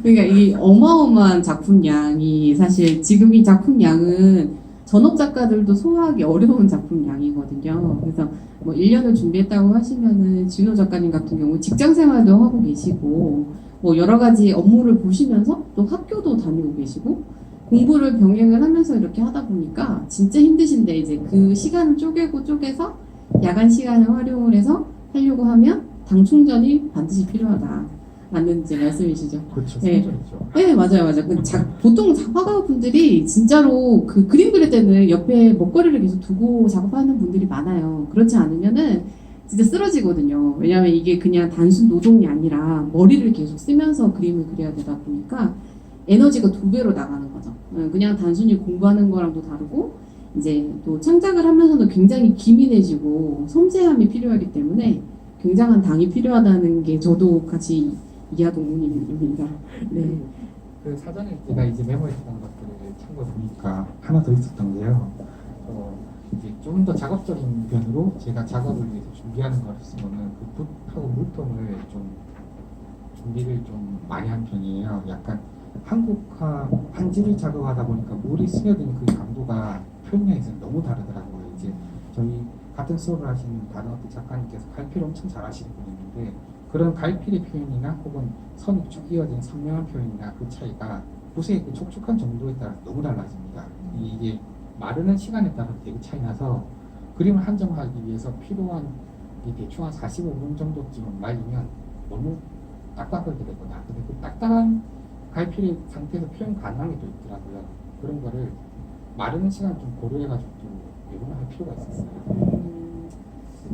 그러니까 이 어마어마한 작품량이 사실 지금 이 작품량은 전업 작가들도 소화하기 어려운 작품량이거든요. 그래서 뭐 1년을 준비했다고 하시면은 지은호 작가님 같은 경우 직장 생활도 하고 계시고 뭐 여러 가지 업무를 보시면서 또 학교도 다니고 계시고 공부를 병행을 하면서 이렇게 하다 보니까 진짜 힘드신데 이제 그 시간을 쪼개서 야간 시간을 활용을 해서 하려고 하면 당 충전이 반드시 필요하다. 맞는 이제 말씀이시죠? 그렇죠. 네. 생존이죠. 네, 맞아요. 보통 화가분들이 진짜로 그 그림 그릴 때는 옆에 먹거리를 계속 두고 작업하는 분들이 많아요. 그렇지 않으면은 진짜 쓰러지거든요. 왜냐하면 이게 그냥 단순 노동이 아니라 머리를 계속 쓰면서 그림을 그려야 되다 보니까 에너지가 2배로 나가는 거죠. 그냥 단순히 공부하는 거랑도 다르고 이제 또 창작을 하면서도 굉장히 기민해지고 섬세함이 필요하기 때문에 굉장한 당이 필요하다는 게 저도 같이 이하 동문입니다. 네. 그 사전에 제가 이제 메모했던 것들을 참고 보니까 하나 더 있었던 게요. 이제 좀 더 작업적인 면으로 제가 작업을 위해서 준비하는 거였으면은 그 붓하고 물통을 좀 준비를 좀 많이 한 편이에요. 약간 한국화 한지를 작업하다 보니까 물이 스며드는 그 강도가 표현량에서는 너무 다르더라고요. 이제 저희 같은 수업을 하시는 다른 어떤 작가님께서 갈피를 엄청 잘 하시는 분이 있는데 그런 갈필의 표현이나 혹은 선이 쭉 이어진 선명한 표현이나 그 차이가 붓의 그 촉촉한 정도에 따라 너무 달라집니다. 이게 마르는 시간에 따라 되게 차이 나서 그림을 한정하기 위해서 필요한 대충 한 45분 정도쯤 말리면 너무 딱딱하게 되거나 근데 그 딱딱한 갈필의 상태에서 표현 가능한 게 또 있더라고요. 그런 거를 마르는 시간 좀 고려해가지고 또 외국을 할 필요가 있었어요.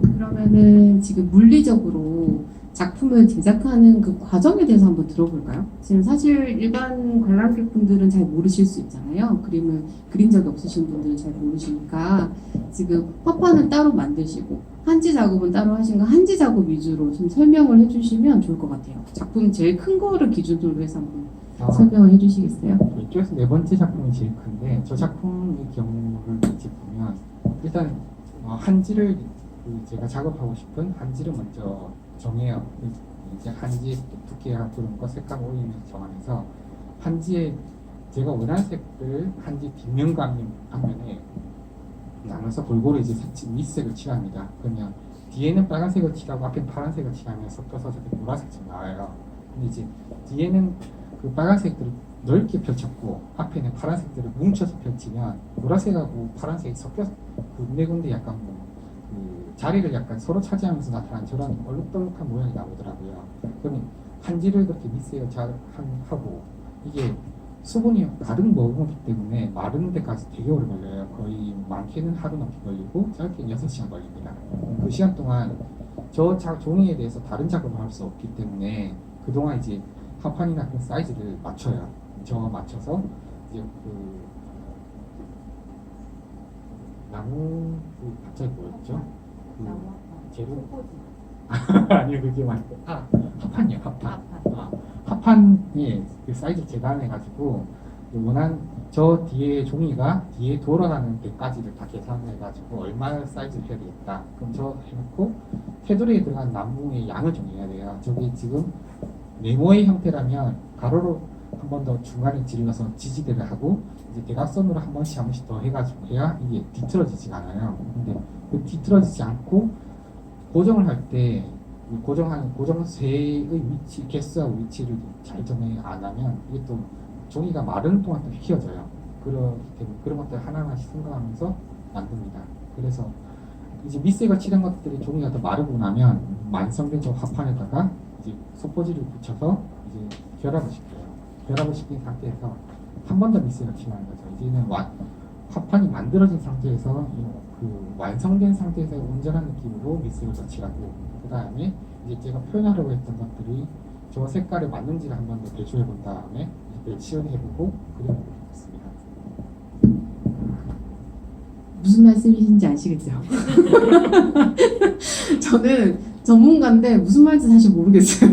그러면은 지금 물리적으로 작품을 제작하는 그 과정에 대해서 한번 들어볼까요? 지금 사실 일반 관람객분들은 잘 모르실 수 있잖아요. 그림을 그린 적이 없으신 분들은 잘 모르시니까 지금 화판을 따로 만드시고 한지 작업은 따로 하신 거 한지 작업 위주로 좀 설명을 해주시면 좋을 것 같아요. 작품 제일 큰 거를 기준으로 해서 한번 설명을 해주시겠어요? 이쪽에서 4번째 작품이 제일 큰데 저 작품의 경우를 이제 보면 일단 한지를 제가 작업하고 싶은 한지를 먼저 정해요. 이제 한지의 두께와 그런 거 색감 올리면서 정하면서 한지에 제가 원하는 색을 한지 뒷면 앞면에 나눠서 골고루 이제 밑색을 칠합니다. 그러면 뒤에는 빨간색을 칠하고 앞에 파란색을 칠하면 섞여서 저렇게 보라색처럼 나와요. 근데 이제 뒤에는 그 빨간색들을 넓게 펼쳤고 앞에는 파란색들을 뭉쳐서 펼치면 보라색하고 파란색이 섞여서 군데군데 약간 그 자리를 약간 서로 차지하면서 나타난 저런 얼룩덜룩한 모양이 나오더라고요. 그러면 한지를 그렇게 밑색을 잘 하고 이게 수분이 가득 머금기 때문에 마르는 데까지 되게 오래 걸려요. 거의 많게는 하루 넘게 걸리고 짧게는 6시간 걸립니다. 그 시간 동안 저 종이에 대해서 다른 작업을 할 수 없기 때문에 그동안 이제 화판이나 그런 사이즈를 맞춰요. 저 맞춰서 이제 그 나무 갑자기 뭐였죠? 재료 아니요 그게 말고 합판이요 합판. 합판이 그 사이즈 재단해가지고 원한 저 뒤에 종이가 뒤에 돌아가는 데까지를 다 계산해가지고 얼마 사이즈를 해야 되겠다. 그럼 저 해놓고 테두리에 들어간 나무의 양을 정해야 돼요. 저기 지금 네모의 형태라면 가로로 한 번 더 중간에 질러서 지지대를 하고 이제 대각선으로 한 번씩 더 해가지고 해야 이게 뒤틀어지지가 않아요. 근데 그 뒤틀어지지 않고 고정을 할 때 고정세의 위치, 개수하고 위치를 잘 정해 안 하면 이게 또 종이가 마르는 동안 또 휘어져요. 그렇기 때문에 그런 것들 하나하나씩 생각하면서 만듭니다. 그래서 이제 밑색을 칠한 것들이 종이가 더 마르고 나면 완성된 저 화판에다가 이제 소포지를 붙여서 이제 결합을 시켜요. 결합을 시킨 상태에서 한 번 더 밑색을 칠하는 거죠. 이제는 화판이 만들어진 상태에서 그 완성된 상태에서 온전한 느낌으로 밑색을 더 칠하고 그 다음에 이제 제가 표현하려고 했던 것들이 저 색깔에 맞는지를 한 번 더 대조해 본 다음에 이제 시연해보고 그림을 그렸습니다. 무슨 말씀이신지 아시겠죠? 저는 전문가인데 무슨 말인지 사실 모르겠어요.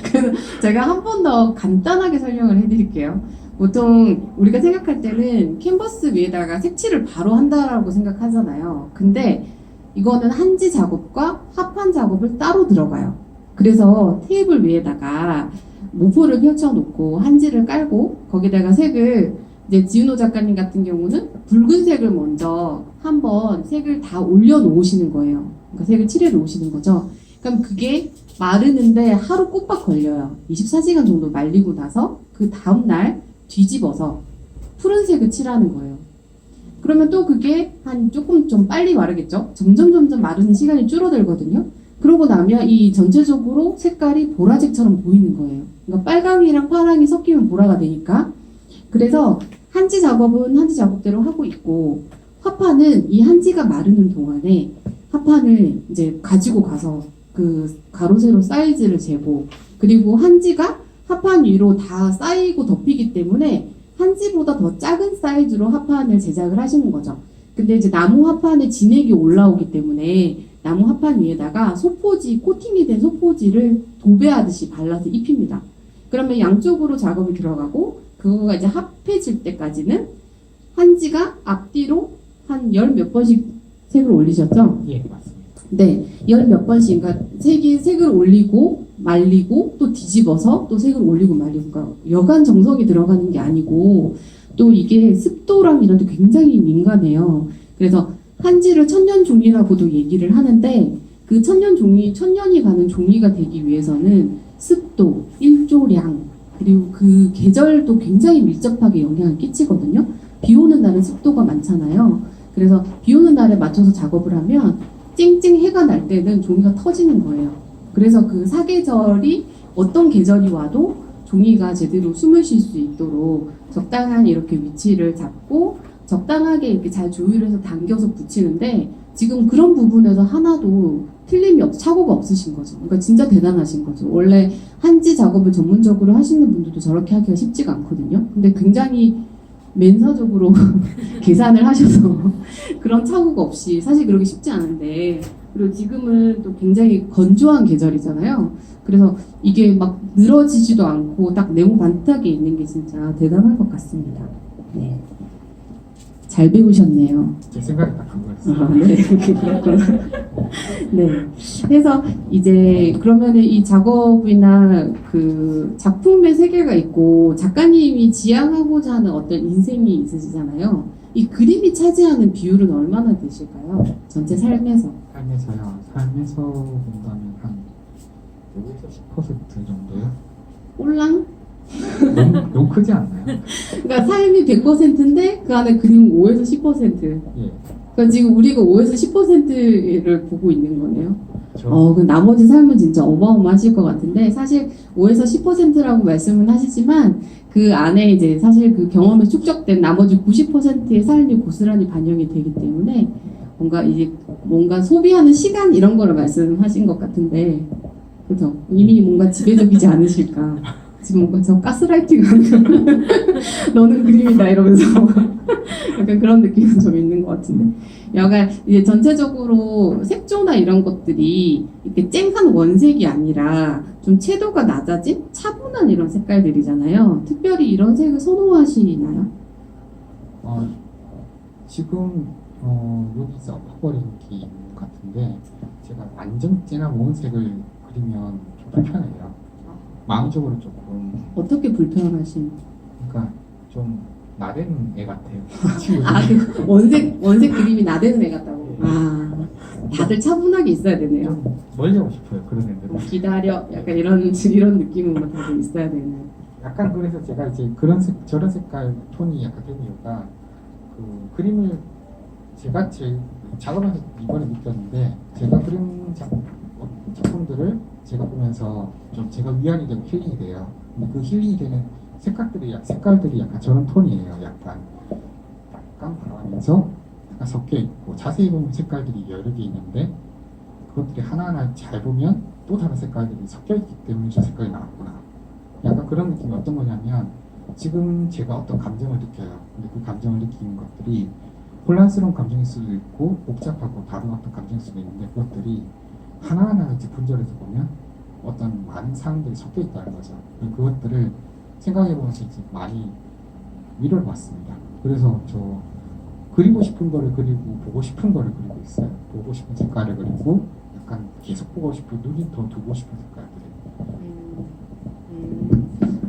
그래서 제가 한 번 더 간단하게 설명을 해드릴게요. 보통 우리가 생각할 때는 캔버스 위에다가 색칠을 바로 한다라고 생각하잖아요. 근데 이거는 한지 작업과 화판 작업을 따로 들어가요. 그래서 테이블 위에다가 모포를 펼쳐놓고 한지를 깔고 거기다가 색을 이제 지은호 작가님 같은 경우는 붉은색을 먼저 한번 색을 다 올려놓으시는 거예요. 그러니까 색을 칠해 놓으시는 거죠. 그럼 그게 마르는데 하루 꼬박 걸려요. 24시간 정도 말리고 나서 그 다음날 뒤집어서 푸른색을 칠하는 거예요. 그러면 또 그게 한 조금 좀 빨리 마르겠죠? 점점 마르는 시간이 줄어들거든요. 그러고 나면 이 전체적으로 색깔이 보라색처럼 보이는 거예요. 그러니까 빨강이랑 파랑이 섞이면 보라가 되니까. 그래서 한지 작업은 한지 작업대로 하고 있고 화판은 이 한지가 마르는 동안에 화판을 이제 가지고 가서 그 가로 세로 사이즈를 재고 그리고 한지가 화판 위로 다 쌓이고 덮이기 때문에 한지보다 더 작은 사이즈로 화판을 제작을 하시는 거죠. 근데 이제 나무 화판에 진액이 올라오기 때문에 나무 화판 위에다가 소포지, 코팅이 된 소포지를 도배하듯이 발라서 입힙니다. 그러면 양쪽으로 작업이 들어가고 그거가 이제 합해질 때까지는 한지가 앞뒤로 한 열 몇 번씩 색을 올리셨죠? 예, 맞습니다. 네, 열 몇 번씩, 그러니까 색을 올리고 말리고 또 뒤집어서 또 색을 올리고 말리고, 그러니까 여간 정성이 들어가는 게 아니고 또 이게 습도랑 이런 데 굉장히 민감해요. 그래서 한지를 천년 종이라고도 얘기를 하는데 그 천년이 가는 종이가 되기 위해서는 습도, 일조량, 그리고 그 계절도 굉장히 밀접하게 영향을 끼치거든요. 비 오는 날은 습도가 많잖아요. 그래서 비 오는 날에 맞춰서 작업을 하면 쨍쨍 해가 날 때는 종이가 터지는 거예요. 그래서 그 사계절이 어떤 계절이 와도 종이가 제대로 숨을 쉴 수 있도록 적당한 이렇게 위치를 잡고 적당하게 이렇게 잘 조율해서 당겨서 붙이는데 지금 그런 부분에서 하나도 틀림이 착오가 없으신 거죠. 그러니까 진짜 대단하신 거죠. 원래 한지 작업을 전문적으로 하시는 분들도 저렇게 하기가 쉽지가 않거든요. 근데 굉장히 맨사적으로 계산을 하셔서 그런 착오가 없이 사실 그러기 쉽지 않은데 그리고 지금은 또 굉장히 건조한 계절이잖아요. 그래서 이게 막 늘어지지도 않고 딱 네모 반듯하게 있는 게 진짜 대단한 것 같습니다. 네. 잘 배우셨네요. 제 생각이 딱 그거였어요. 아, 네, 그렇구나. 네. 그래서 이제 그러면은 이 작업이나 그 작품의 세계가 있고 작가님이 지향하고자 하는 어떤 인생이 있으시잖아요. 이 그림이 차지하는 비율은 얼마나 되실까요? 전체 삶에서. 삶에서 본다면 한 5에서 10% 정도요? 꼴랑? 너무 크지 않나요? 그러니까 삶이 100%인데 그 안에 그림은 5에서 10%. 예. 그러니까 지금 우리가 5에서 10%를 보고 있는 거네요. 저 그 나머지 삶은 진짜 어마어마하실 것 같은데 사실 5에서 10%라고 말씀은 하시지만 그 안에 이제 사실 그 경험에 축적된 나머지 90%의 삶이 고스란히 반영이 되기 때문에 뭔가 소비하는 시간 이런 거를 말씀하신 것 같은데 그죠? 이미 뭔가 지배적이지 않으실까? 지금 뭔가 저 가스라이팅하는 너는 그림이다 이러면서 약간 그런 느낌은 좀 있는 것 같은데 약간 이제 전체적으로 색조나 이런 것들이 이렇게 쨍한 원색이 아니라 좀 채도가 낮아진 차분한 이런 색깔들이잖아요. 특별히 이런 색을 선호하시나요? 지금 여기서 엎어버린 게 있는 것 같은데 제가 완전 진한 원색을 그리면 좀 불편해요. 마음적으로 조금 어떻게 불편하신? 그러니까 좀 나대는 애 같아요. 그 원색 그림이 나대는 애 같다고. 다들 차분하게 있어야 되네요. 좀 멀리 하고 싶어요. 그런 애들은. 기다려. 약간 이런 느낌으로 다들 있어야 되는. 약간 그래서 제가 이제 그런 저런 색깔 톤이 약간 된 이유가 그 그림을 제가 제 작업하면서 이번에 느꼈는데 제가 그린 작품들을 제가 보면서 좀 제가 위안이 되고 힐링이 돼요. 근데 그 힐링이 되는 색깔들이 약간 저런 톤이에요. 약간 바라면서 약간 섞여 있고 자세히 보면 색깔들이 여러 개 있는데 그것들이 하나하나 잘 보면 또 다른 색깔들이 섞여 있기 때문에 저 색깔이 나왔구나. 약간 그런 느낌이 어떤 거냐면 지금 제가 어떤 감정을 느껴요. 근데 그 감정을 느끼는 것들이 혼란스러운 감정일 수도 있고 복잡하고 다른 어떤 감정일 수도 있는데 그것들이 하나하나 이제 분절해서 보면 어떤 많은 사항들이 섞여 있다는 거죠. 그것들을 생각해보면서 이제 많이 위로를 받습니다. 그래서 저 그리고 싶은 거를 그리고 보고 싶은 거를 그리고 있어요. 보고 싶은 색깔을 그리고 약간 계속 보고 싶은 눈이 더 두고 싶은 색깔들을.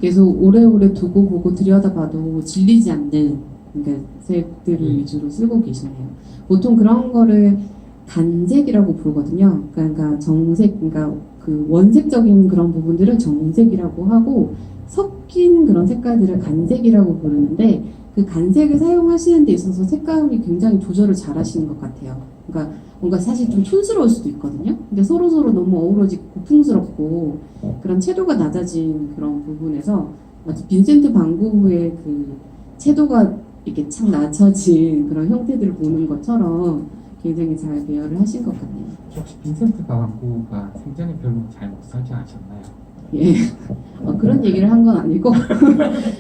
계속 오래오래 두고 보고 들여다봐도 질리지 않는 그러니까 색들을 위주로 쓰고 계시네요. 보통 그런 거를 간색이라고 부르거든요. 그러니까 정색, 그러니까 그 원색적인 그런 부분들을 정색이라고 하고 섞인 그런 색깔들을 간색이라고 부르는데 그 간색을 사용하시는 데 있어서 색감이 굉장히 조절을 잘 하시는 것 같아요. 그러니까 뭔가 사실 좀 촌스러울 수도 있거든요. 근데 서로서로 너무 어우러지고 고풍스럽고 그런 채도가 낮아진 그런 부분에서 마치 빈센트 반 고흐의 그 채도가 이렇게 착 낮춰진 그런 형태들을 보는 것처럼 굉장히 잘 배열을 하신 것 같네요. 혹시 빈센트 반 고흐가 생전에 별로 잘 못 살지 않으셨나요? 예. 그런 얘기를 한 건 아니고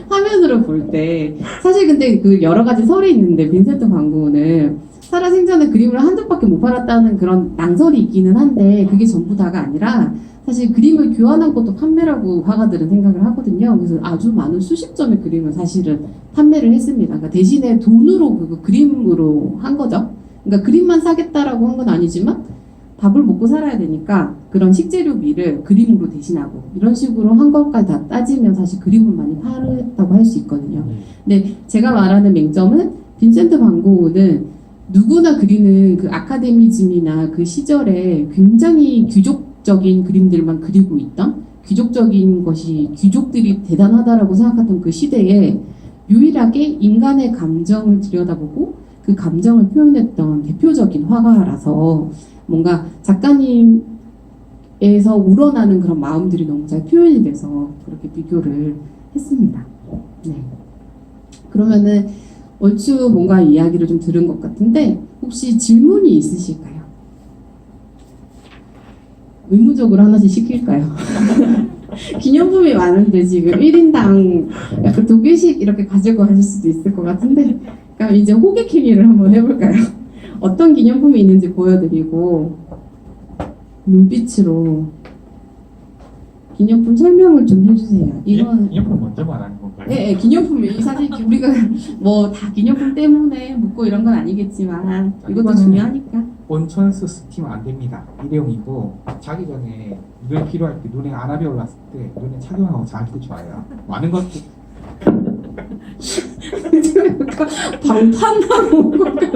화면으로 볼 때 사실 근데 그 여러 가지 설이 있는데 빈센트 반 고흐는 살아생전에 그림을 한두 밖에 못 팔았다는 그런 낭설이 있기는 한데 그게 전부 다가 아니라 사실 그림을 교환한 것도 판매라고 화가들은 생각을 하거든요. 그래서 아주 많은 수십 점의 그림을 사실은 판매를 했습니다. 그러니까 대신에 돈으로 그 그림으로 한 거죠. 그러니까 그림만 사겠다라고 한 건 아니지만 밥을 먹고 살아야 되니까 그런 식재료비를 그림으로 대신하고 이런 식으로 한 것까지 다 따지면 사실 그림을 많이 팔았다고 할 수 있거든요. 근데 제가 말하는 맹점은 빈센트 반 고흐는 누구나 그리는 그 아카데미즘이나 그 시절에 굉장히 귀족적인 그림들만 그리고 있던 귀족적인 것이 귀족들이 대단하다라고 생각했던 그 시대에 유일하게 인간의 감정을 들여다보고 그 감정을 표현했던 대표적인 화가라서 뭔가 작가님에서 우러나는 그런 마음들이 너무 잘 표현이 돼서 그렇게 비교를 했습니다. 네. 그러면은 얼추 뭔가 이야기를 좀 들은 것 같은데 혹시 질문이 있으실까요? 의무적으로 하나씩 시킬까요? 기념품이 많은데 지금 1인당 약간 2개씩 이렇게 가지고 가실 수도 있을 것 같은데 그럼 이제 호객행위를 한번 해볼까요? 어떤 기념품이 있는지 보여드리고 눈빛으로 기념품 설명을 좀 해주세요. 이건 기념품 먼저 말하는 건가요? 네, 기념품이 사실 우리가 뭐 다 기념품 때문에 묻고 이런 건 아니겠지만 이것도 이거는 중요하니까. 온천수 스팀 안 됩니다. 일회용이고 자기 전에 눈에 필요할 때 눈에 안압이 올랐을 때 눈에 착용하고 잘 때 좋아요. 많은 것들 방판하고 온 것 같아.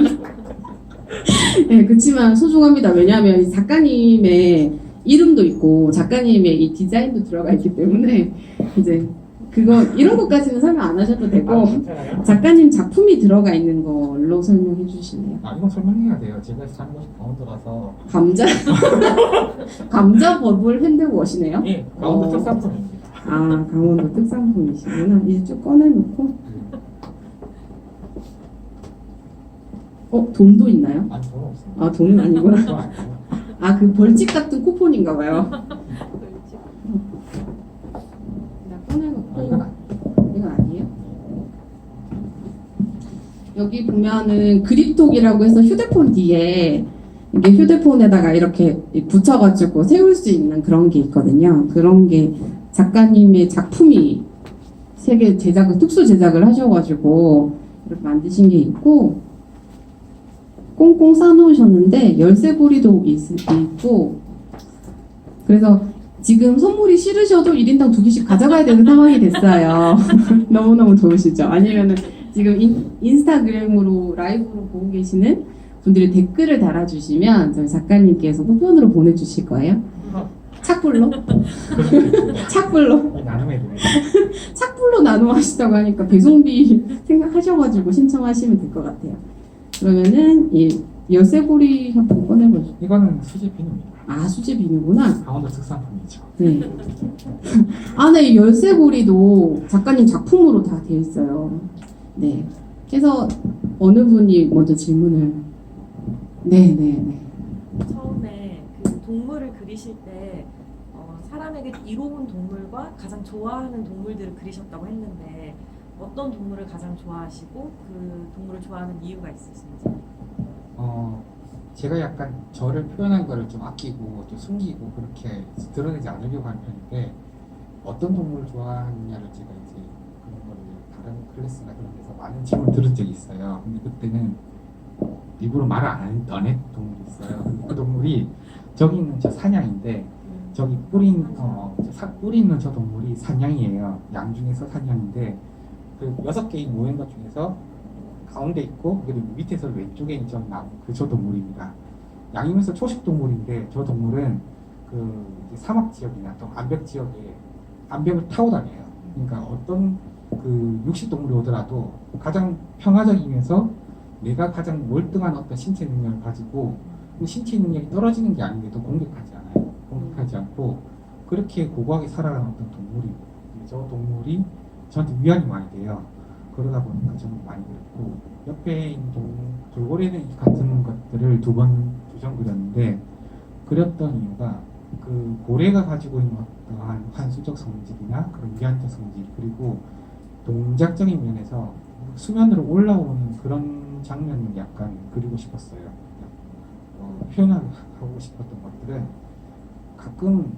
네, 그렇지만 소중합니다. 왜냐하면 이 작가님의 이름도 있고 작가님의 이 디자인도 들어가 있기 때문에 이제 그거 이런 것까지는 설명 안 하셔도 되고 괜찮아요? 작가님 작품이 들어가 있는 걸로 설명해 주시네요. 이건 설명해야 돼요. 제가 사는 곳이 강원도라서. 감자 감자 버블 핸드워시네요. 예, 강원도 어. 특산품입니다. 아, 강원도 특산품이시구나. 이제 쭉 꺼내놓고 돈도 있나요? 아니 돈 없습니다. 아, 돈은 아니구나. 돈 아니고요. 아, 그 벌칙 같은 쿠폰인가 봐요. 꺼내놓고 이건 아니에요. 이건 아니에요? 여기 보면은 그립톡이라고 해서 휴대폰 뒤에 이게 휴대폰에다가 이렇게 붙여가지고 세울 수 있는 그런 게 있거든요. 그런 게 작가님의 작품이 3개 제작을 특수 제작을 하셔가지고 이렇게 만드신 게 있고 꽁꽁 싸놓으셨는데 열쇠고리도 있고 그래서 지금 선물이 싫으셔도 1인당 2개씩 가져가야 되는 상황이 됐어요. 너무너무 좋으시죠? 아니면은 지금 인스타그램으로 라이브로 보고 계시는 분들이 댓글을 달아주시면 저희 작가님께서 후편으로 보내주실 거예요. 착불로? 착불로? 나눔의 노래. 착불로 나눔하시다고 하니까 배송비 생각하셔가지고 신청하시면 될 것 같아요. 그러면은 이 열쇠고리 한번 꺼내보죠. 이거는 수제 비누입니다. 아, 수제 비누구나. 강원도 특산품이죠. 네. 안에 이 열쇠고리도 작가님 작품으로 다 되어 있어요. 네. 그래서 어느 분이 먼저 질문을. 네, 네, 네. 처음에 그 동물을 그리실 때 사람에게 이로운 동물과 가장 좋아하는 동물들을 그리셨다고 했는데 어떤 동물을 가장 좋아하시고 그 동물을 좋아하는 이유가 있으신지? 제가 약간 저를 표현한 거를 좀 아끼고 좀 숨기고 그렇게 드러내지 않으려고 하는 편인데 어떤 동물을 좋아하느냐를 제가 이제 그런 거를 다른 클래스나 그런 데서 많은 질문 들은 적이 있어요. 근데 그때는 일부러 말을 안 했던 동물이 있어요. 근데 그 동물이 저기 있는 저 사냥인데 저기 뿔이 있는 저 동물이 사냥이에요. 양 중에서 사냥인데 그 6개의 모형것 중에서 가운데 있고 그리고 밑에서 왼쪽에 있는 저 동물입니다. 양이면서 초식 동물인데 저 동물은 그 이제 사막 지역이나 또 암벽 지역에 암벽을 타고 다녀요. 그러니까 어떤 그 육식 동물이 오더라도 가장 평화적이면서 내가 가장 월등한 어떤 신체 능력을 가지고 그 신체 능력이 떨어지는 게 아닌데도 공격하지 않아요. 공격하지 않고 그렇게 고고하게 살아가는 어떤 동물이고 저 동물이 저한테 위안이 많이 돼요. 그러다 보니까 저는 많이 그렸고 옆에 있는 돌고래는 같은 것들을 두 점 그렸는데 그렸던 이유가 그 고래가 가지고 있는 어떠한 환수적 성질이나 그런 위안적 성질 그리고 동작적인 면에서 수면으로 올라오는 그런 장면을 약간 그리고 싶었어요. 표현하고 싶었던 것들은 가끔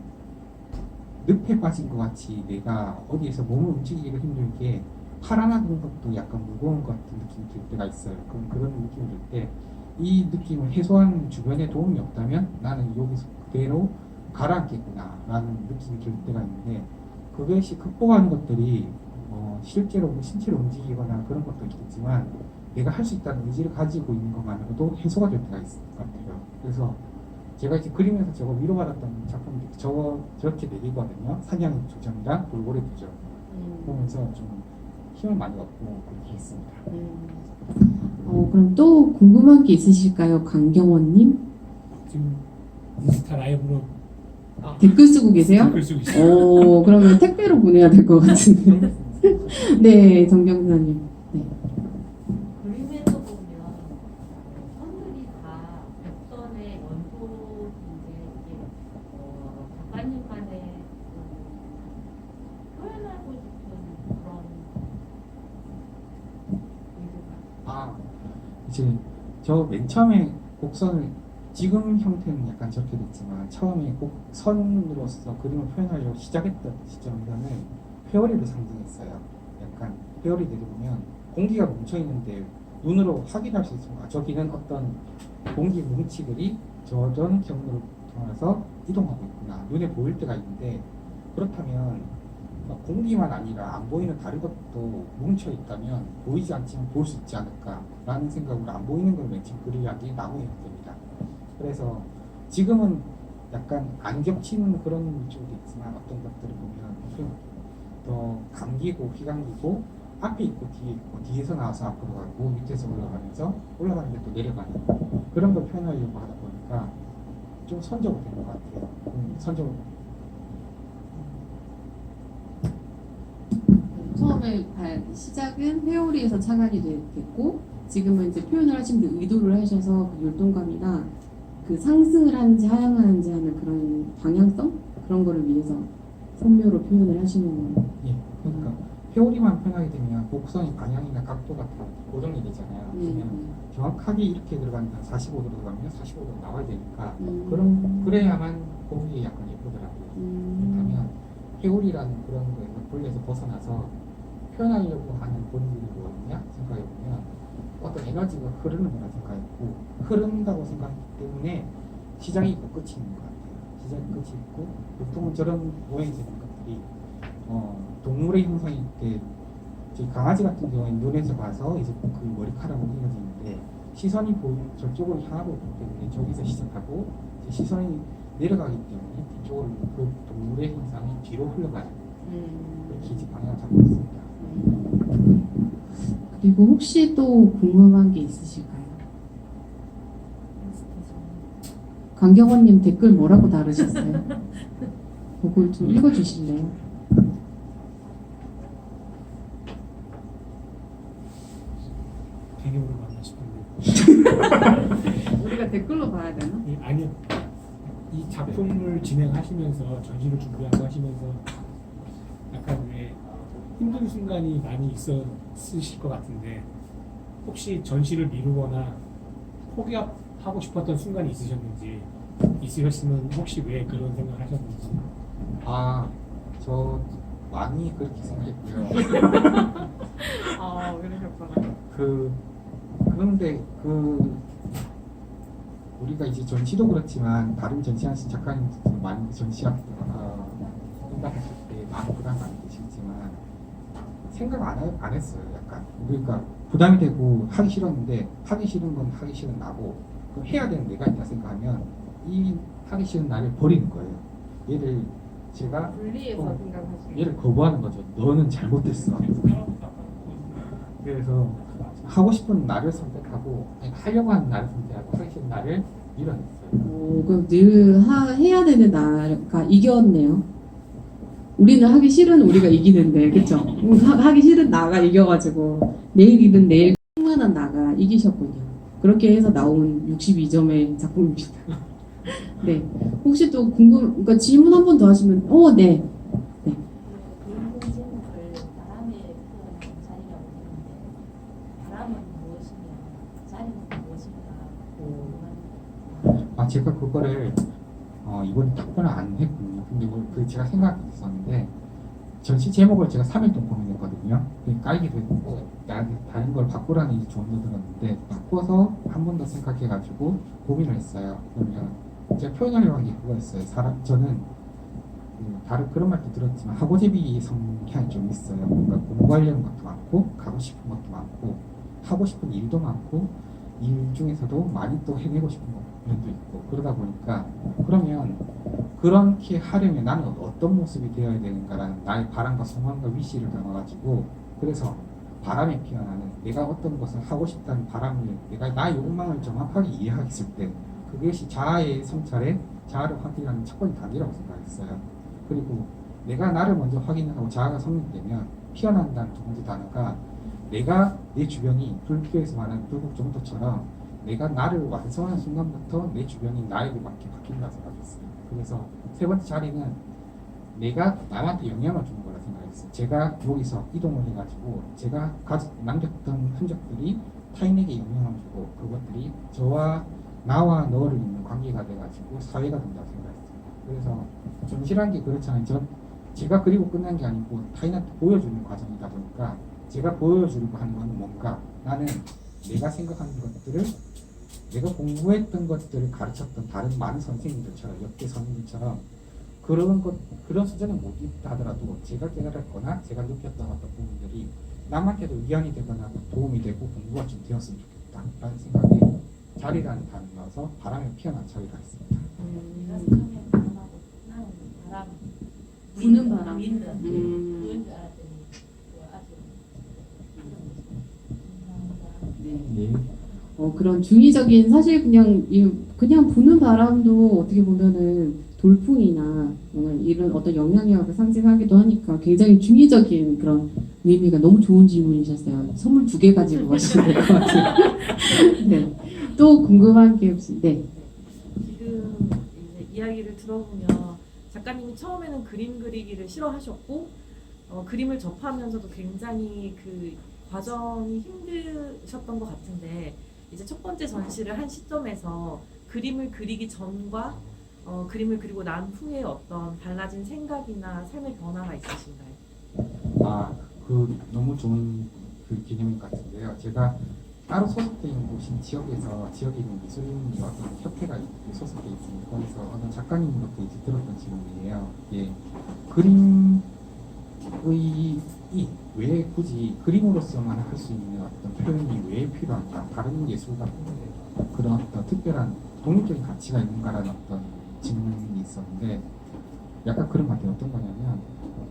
늪에 빠진 것 같이 내가 어디에서 몸을 움직이기가 힘들게 팔아나는 것도 약간 무거운 것 같은 느낌이 들 때가 있어요. 그런 느낌이 들 때 이 느낌을 해소하는 주변에 도움이 없다면 나는 여기서 그대로 가라앉겠구나 라는 느낌이 들 때가 있는데 그것이 극복하는 것들이 실제로 신체를 움직이거나 그런 것도 있겠지만 내가 할 수 있다는 의지를 가지고 있는 것만으로도 해소가 될 때가 있을 것 같아요. 그래서 제가 이제 그리면서 저거 위로받았던 작품들이 저렇게 4개거든요. 사냥의 2점이랑 돌고래 2점 보면서 좀 힘을 많이 얻고 그렇게 했습니다. 그럼 또 궁금한 게 있으실까요, 강경원님? 지금 인스타 라이브로 댓글 쓰고 계세요? 댓글 쓰고 있어요. 그러면 택배로 보내야 될 것 같은데. 네, 정경사님. 네. 그림에서 보면 선들이 다 백선의 원소인데 이게 작가님만의 표현하고 싶은 그런 의도가 이제 저 맨 처음에 곡선을 지금 형태는 약간 저렇게 됐지만 처음에 곡선으로서 그림을 표현하려고 시작했던 시점에서는 회오리를 상징했어요. 약간 회오리 내려보면 공기가 뭉쳐 있는데 눈으로 확인할 수 있지만 저기는 어떤 공기 뭉치들이 저런 경로를 통해서 이동하고 있구나 눈에 보일 때가 있는데 그렇다면 공기만 아니라 안 보이는 다른 것도 뭉쳐 있다면 보이지 않지만 볼 수 있지 않을까라는 생각으로 안 보이는 걸 맨 처음 그리려기 나무에 됩니다. 그래서 지금은 약간 안 겹치는 그런 쪽도 있지만 어떤 것들을 보면 더 감기고 휘감기고 앞에 있고 뒤에 있고 뒤에서 나와서 앞으로 가고 밑에서 올라가면서 올라가는데 또 내려가는 그런 걸 표현하려고 하다 보니까 좀 선적으로 된 것 같아요. 선적으로 처음에 시작은 회오리에서 착안이 됐고 지금은 이제 표현을 하시는데 의도를 하셔서 그 율동감이나 그 상승을 하는지 하향하는지 하는 그런 방향성 그런 거를 위해서 선묘로 표현을 하시는 거예요. 예, 그러니까 회오리만 표현하게 되면 곡선의 방향이나 각도 같은 거 고정이 되잖아요. 그러면 정확하게 이렇게 들어간다 45도로 들어가면 45도로 나와야 되니까 그래야만 곡이 약간 예쁘더라고요. 그렇다면 회오리라는 그런 거에 본래에서 벗어나서 표현하려고 하는 본질이 뭐였냐 생각해보면 어떤 에너지가 흐르는 거라 생각했고 흐른다고 생각했기 때문에 시작이 있고 끝이 있는 것 같아요. 시작이 끝이 있고 보통은 저런 모양이 되는 것들이 동물의 형성일 때 저희 강아지 같은 경우에 눈에서 봐서 이제 그 머리카락으로 이어지는데 시선이 저쪽으로 향하고 있기 때문에 저기서 시작하고 이제 시선이 내려가기 때문에 뒤쪽으로 그 동물의 형상이 뒤로 흘러가는 기지 방향을 잡고 있습니다. 그리고 혹시 또 궁금한 게 있으실까요? 강경원님 댓글 뭐라고 다루셨어요? 그걸 좀 읽어주실래요? 개념으로 만나 싶은데 우리가 댓글로 봐야 되나? 아니요. 이 작품을 진행하시면서 전시를 준비하고 하시면서 약간 왜 힘든 순간이 많이 있었으실 것 같은데 혹시 전시를 미루거나 포기하고 싶었던 순간이 있으셨는지 있으셨으면 혹시 왜 그런 생각을 하셨는지. 아, 저 많이 그렇게 생각했고요. 그러셨구나. 그런데 우리가 이제 전시도 그렇지만 다른 전시하신 작가님들도 많이 전시하고 생각하실 때 많은 부담 많이 되시지만 생각 안 했어요. 약간 그러니까 부담이 되고 하기 싫었는데 하기 싫은 건 하기 싫은 나고 그럼 해야 되는 내가 있다 생각하면 이 하기 싫은 나를 버리는 거예요. 얘를 제가 분리해서 생각하시는 얘를 거부하는 거죠. 너는 잘못됐어. 그래서 하고 싶은 나를 선택하고 아니, 하려고 하는 나를 선택하고 하기 싫은 나를 밀어냈어요. 그럼 늘 해야 되는 나가 이겼네요. 우리는 하기 싫은 우리가 이기는데, 그쵸? 하기 싫은 나가 이겨가지고 내일 일은 내일 충만한 나가 이기셨군요. 그렇게 해서 나온 62점의 작품입니다. 네. 혹시 또 그러니까 질문 한 번 더 하시면, 네. 그림 제목을 바람에 표현한 자리라고 했는데 바람은 무엇이며 자리는 무엇인가? 제가 그거를 이번에 답변을 안 했군요. 근데 그 제가 생각이 있었는데 전시 제목을 제가 3일 동안 고민했거든요. 깔기도 했고 다른 걸 바꾸라는 조언도 들었는데 바꿔서 한 번 더 생각해가지고 고민을 했어요. 그러면 제가 표현하려고 한 게 그거였어요. 저는 다른 그런 말도 들었지만 하고제비 성향이 좀 있어요. 뭔가 공부하려는 것도 많고 가고 싶은 것도 많고 하고 싶은 일도 많고 일 중에서도 많이 또 해내고 싶은 면도 있고 그러다 보니까 그러면 그렇게 하려면 나는 어떤 모습이 되어야 되는가라는 나의 바람과 소망과 위시를 담아가지고 그래서 바람에 피어나는 내가 어떤 것을 하고 싶다는 바람을 내가 나의 욕망을 정확하게 이해했을 때 그것이 자아의 성찰에 자아를 확인하는 첫 번째 단계라고 생각했어요. 그리고 내가 나를 먼저 확인하고 자아가 성립되면 피어난다는 두 번째 단어가 내가 내 주변이 불교에서 말하는 불국정토처럼 내가 나를 완성하는 순간부터 내 주변이 나에게 맞게 바뀐다고 생각했어요. 그래서 세 번째 자리는 내가 남한테 영향을 주는 거라 생각했어요. 제가 여기서 이동을 해가지고 제가 남겼던 흔적들이 타인에게 영향을 주고 그것들이 나와 너를 잇는 관계가 돼가지고 사회가 된다고 생각했어요. 그래서 전시란 게 그렇잖아요. 제가 그리고 끝난 게 아니고 타인한테 보여주는 과정이다 보니까 제가 보여주려고 하는 건 뭔가 나는 내가 생각하는 것들을 내가 공부했던 것들을 가르쳤던 다른 많은 선생님들처럼 역대 선생님들처럼 그런 수준에 못 있다 하더라도 제가 깨달았거나 제가 느꼈던 어떤 부분들이 남한테도 위안이 되거나 도움이 되고 공부가 좀 되었으면 좋겠다라는 생각에 자리라는 단어여서 바람에 피어난 자리라 했습니다. 네가 생각하는 바람하고 나는 바람 부는 바람. 있는 그런 줄 알았더니 네. 네. 그런 중의적인 사실 그냥 부는 바람도 어떻게 보면은 돌풍이나 이런 어떤 영향력을 상징하기도 하니까 굉장히 중의적인 그런 의미가 너무 좋은 질문이셨어요. 선물 2개 가지고 가시면 될 것 같아요. 네. 또 궁금한 게 혹시 지금 이제 이야기를 들어보면 작가님이 처음에는 그림 그리기를 싫어하셨고 그림을 접하면서도 굉장히 그 과정이 힘드셨던 것 같은데 이제 첫 번째 전시를 한 시점에서 그림을 그리기 전과 그림을 그리고 난 후에 어떤 달라진 생각이나 삶의 변화가 있으신가요? 너무 좋은 그 개념인 것 같은데요. 제가 따로 소속되어 있는 곳인 지역에 있는 미술인이 어떤 협회가 소속되어 있습니다. 거기서 어떤 작가님으로부터 이제 들었던 질문이에요. 예, 그림 왜 굳이 그림으로서만 할 수 있는 어떤 표현이 왜 필요한가? 다른 예술가 그런 어떤 특별한 독립적인 가치가 있는가라는 어떤 질문이 있었는데 약간 그런 것 같아요. 어떤 거냐면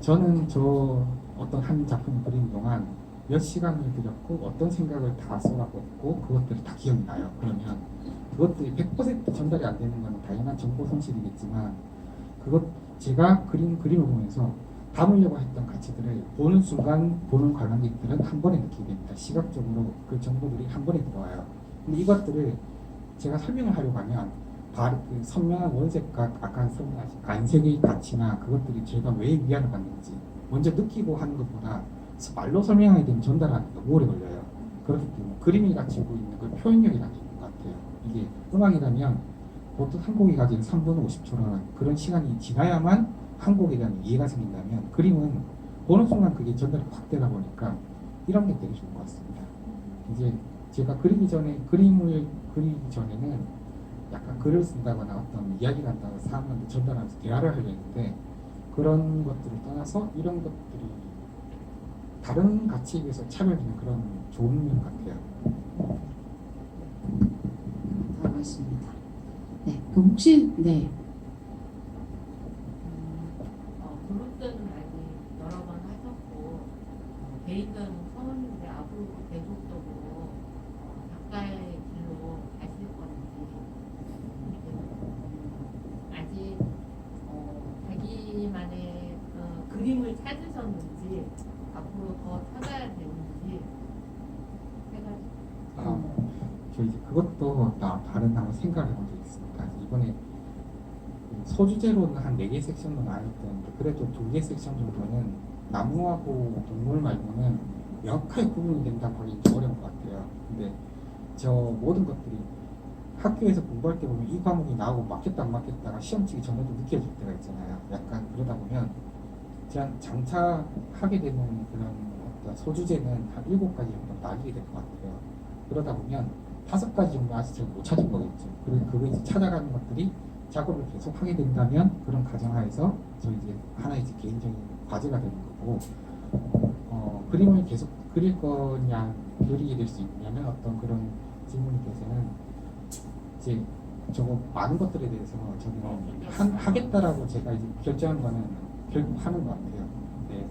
저는 저 어떤 한 작품을 그리는 동안 몇 시간을 들였고 어떤 생각을 다 쏟아붓고 그것들이 다 기억이 나요. 그러면 그것들이 100% 전달이 안 되는 건 당연한 정보 손실이겠지만 그것 제가 그림을 보면서 담으려고 했던 가치들을 보는 순간 보는 관람객들은 한 번에 느끼게 됩니다. 시각적으로 그 정보들이 한 번에 들어와요. 근데 이것들을 제가 설명을 하려고 하면 그 선명한 원색과 아까 설명하신 안색의 가치나 그것들이 제가 왜 위안을 받는지 먼저 느끼고 하는 것보다 말로 설명하게 되면 전달하는 게 너무 오래 걸려요. 그렇기 때문에 그림이 가지고 있는 그 표현력이라는 게 있는 것 같아요. 이게 음악이라면 보통 한 곡이 가지는 3분 50초라는 그런 시간이 지나야만 한 곡에 대한 이해가 생긴다면 그림은 보는 순간 그게 전달이 확 되다 보니까 이런 게 되게 좋은 것 같습니다. 이제 제가 그림을 그리기 전에는 약간 글을 쓴다거나 어떤 이야기를 한다거나 사람한테 전달하면서 대화를 하려 했는데 그런 것들을 떠나서 이런 것들이 다른 가치에 비해서 차별되는 그런 좋은 면 같아요. 맞습니다. 네, 그럼 혹시 네. 그룹 때는 아직 여러 번 하셨고 개인전 처음인데 앞으로 계속적으로 작가의 길로 가실 건지 아직 자기만의 그림을 찾으셨는지 앞으로 더 찾아야 되는지 해가지고 저 이제 그것도 다른 한번 생각을 해본 적이 있습니다. 이번에 소주제로는 한 4개 섹션도 나왔던데 그래도 2개 섹션 정도는 나무하고 동물 말고는 명확하게 구분이 된다고 하기 어려운 것 같아요. 근데 저 모든 것들이 학교에서 공부할 때 보면 이 과목이 나오고 맞겠다 안 맞겠다가 시험 치기 전에도 느껴질 때가 있잖아요. 약간 그러다 보면 제가 장차 하게 되는 그런 어떤 소주제는 한 7가지 정도 나뉘게 될 것 같아요. 그러다 보면 5가지 정도 아직 제가 못 찾은 거겠죠. 그리고 그거 이제 찾아가는 것들이 작업을 계속 하게 된다면 그런 가정하에서 저 이제 하나의 이제 개인적인 과제가 되는 거고 그림을 계속 그릴 거냐 그리게 될 수 있냐면 어떤 그런 질문에 대해서는 이제 저거 많은 것들에 대해서 저는 하겠다라고 제가 이제 결정한 거는 결국 하는 것 같아요. 근데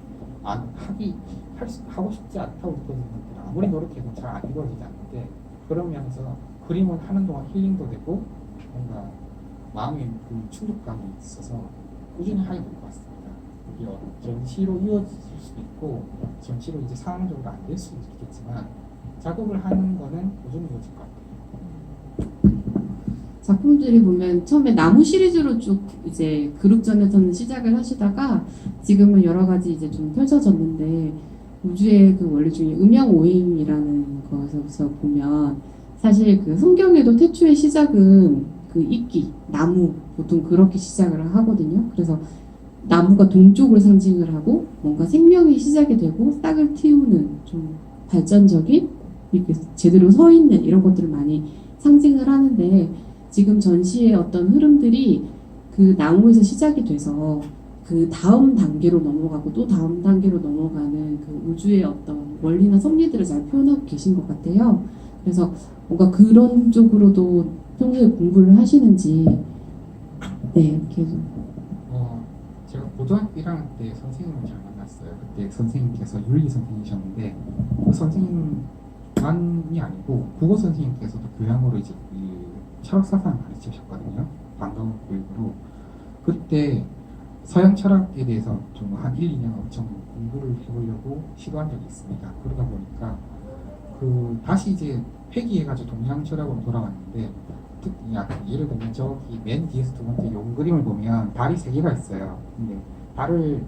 하고 싶지 않다고 느껴지는 것들은 아무리 노력해도 잘 안 이루어지지 않는데 그러면서 그림을 하는 동안 힐링도 되고 뭔가 마음의 그 충족감이 있어서 꾸준히 하게 될 것 같습니다. 이게 전시로 이어질 수도 있고 전시로 이제 상황적으로 안 될 수도 있겠지만 작업을 하는 거는 꾸준히 이어질 것 같아요. 작품들이 보면 처음에 나무 시리즈로 쭉 이제 그룹전에서는 시작을 하시다가 지금은 여러 가지 이제 좀 펼쳐졌는데 우주의 그 원리 중에 음영 오행이라는 것에서 보면 사실 그 성경에도 태초의 시작은 그 이끼, 나무 보통 그렇게 시작을 하거든요. 그래서 나무가 동쪽을 상징을 하고 뭔가 생명의 시작이 되고 싹을 틔우는 좀 발전적인 이렇게 제대로 서 있는 이런 것들을 많이 상징을 하는데 지금 전시의 어떤 흐름들이 그 나무에서 시작이 돼서 그 다음 단계로 넘어가고 또 다음 단계로 넘어가는 그 우주의 어떤 원리나 섭리들을 잘 표현하고 계신 것 같아요. 그래서 뭔가 그런 쪽으로도 평소에 공부를 하시는지 네 계속 제가 고등학교 1학년 때 선생님을 잘 만났어요. 그때 선생님께서 윤리 선생님이셨는데 그 선생님만이 아니고 국어 선생님께서도 교양으로 이제 철학 사상을 가르치셨거든요. 방과후 교육으로. 그때 서양 철학에 대해서 좀 한 1, 2년 엄청 공부를 해보려고 시도한 적이 있습니다. 그러다 보니까 다시 이제 회귀해가지고 동양 철학으로 돌아왔는데 예를 들면 저기 맨 뒤에서 두 번째 용 그림을 보면 달이 3개가 있어요. 근데 달을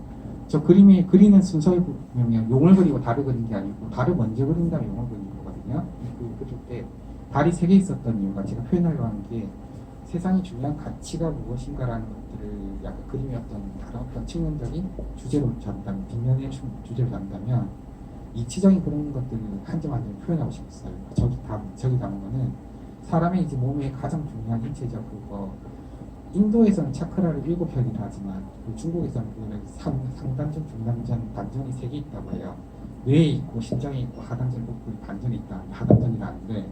저 그림에 그리는 순서에 보면 용을 그리고 달을 그린 게 아니고 달을 먼저 그린 다음에 용을 그린 거거든요. 그릴 때 달이 3개 있었던 이유가 제가 표현하려고 하는 게 세상의 중요한 가치가 무엇인가라는 것들을 약간 그림의 다른 어떤 측면적인 주제로 잡는다면 뒷면의 주제로 잡는다면 이치적인 그런 것들을 한 점 한 점 표현하고 싶었어요. 저기 담은 거는 사람의 이제 몸의 가장 중요한 인체적 인도에서는 차크라를 7편이라 하지만 중국에서는 그거는 상단전, 중단전, 단전이 3개 있다고 해요. 뇌에 있고 심장에 있고 하단전, 복부에 단전이 있다. 하단전이라는데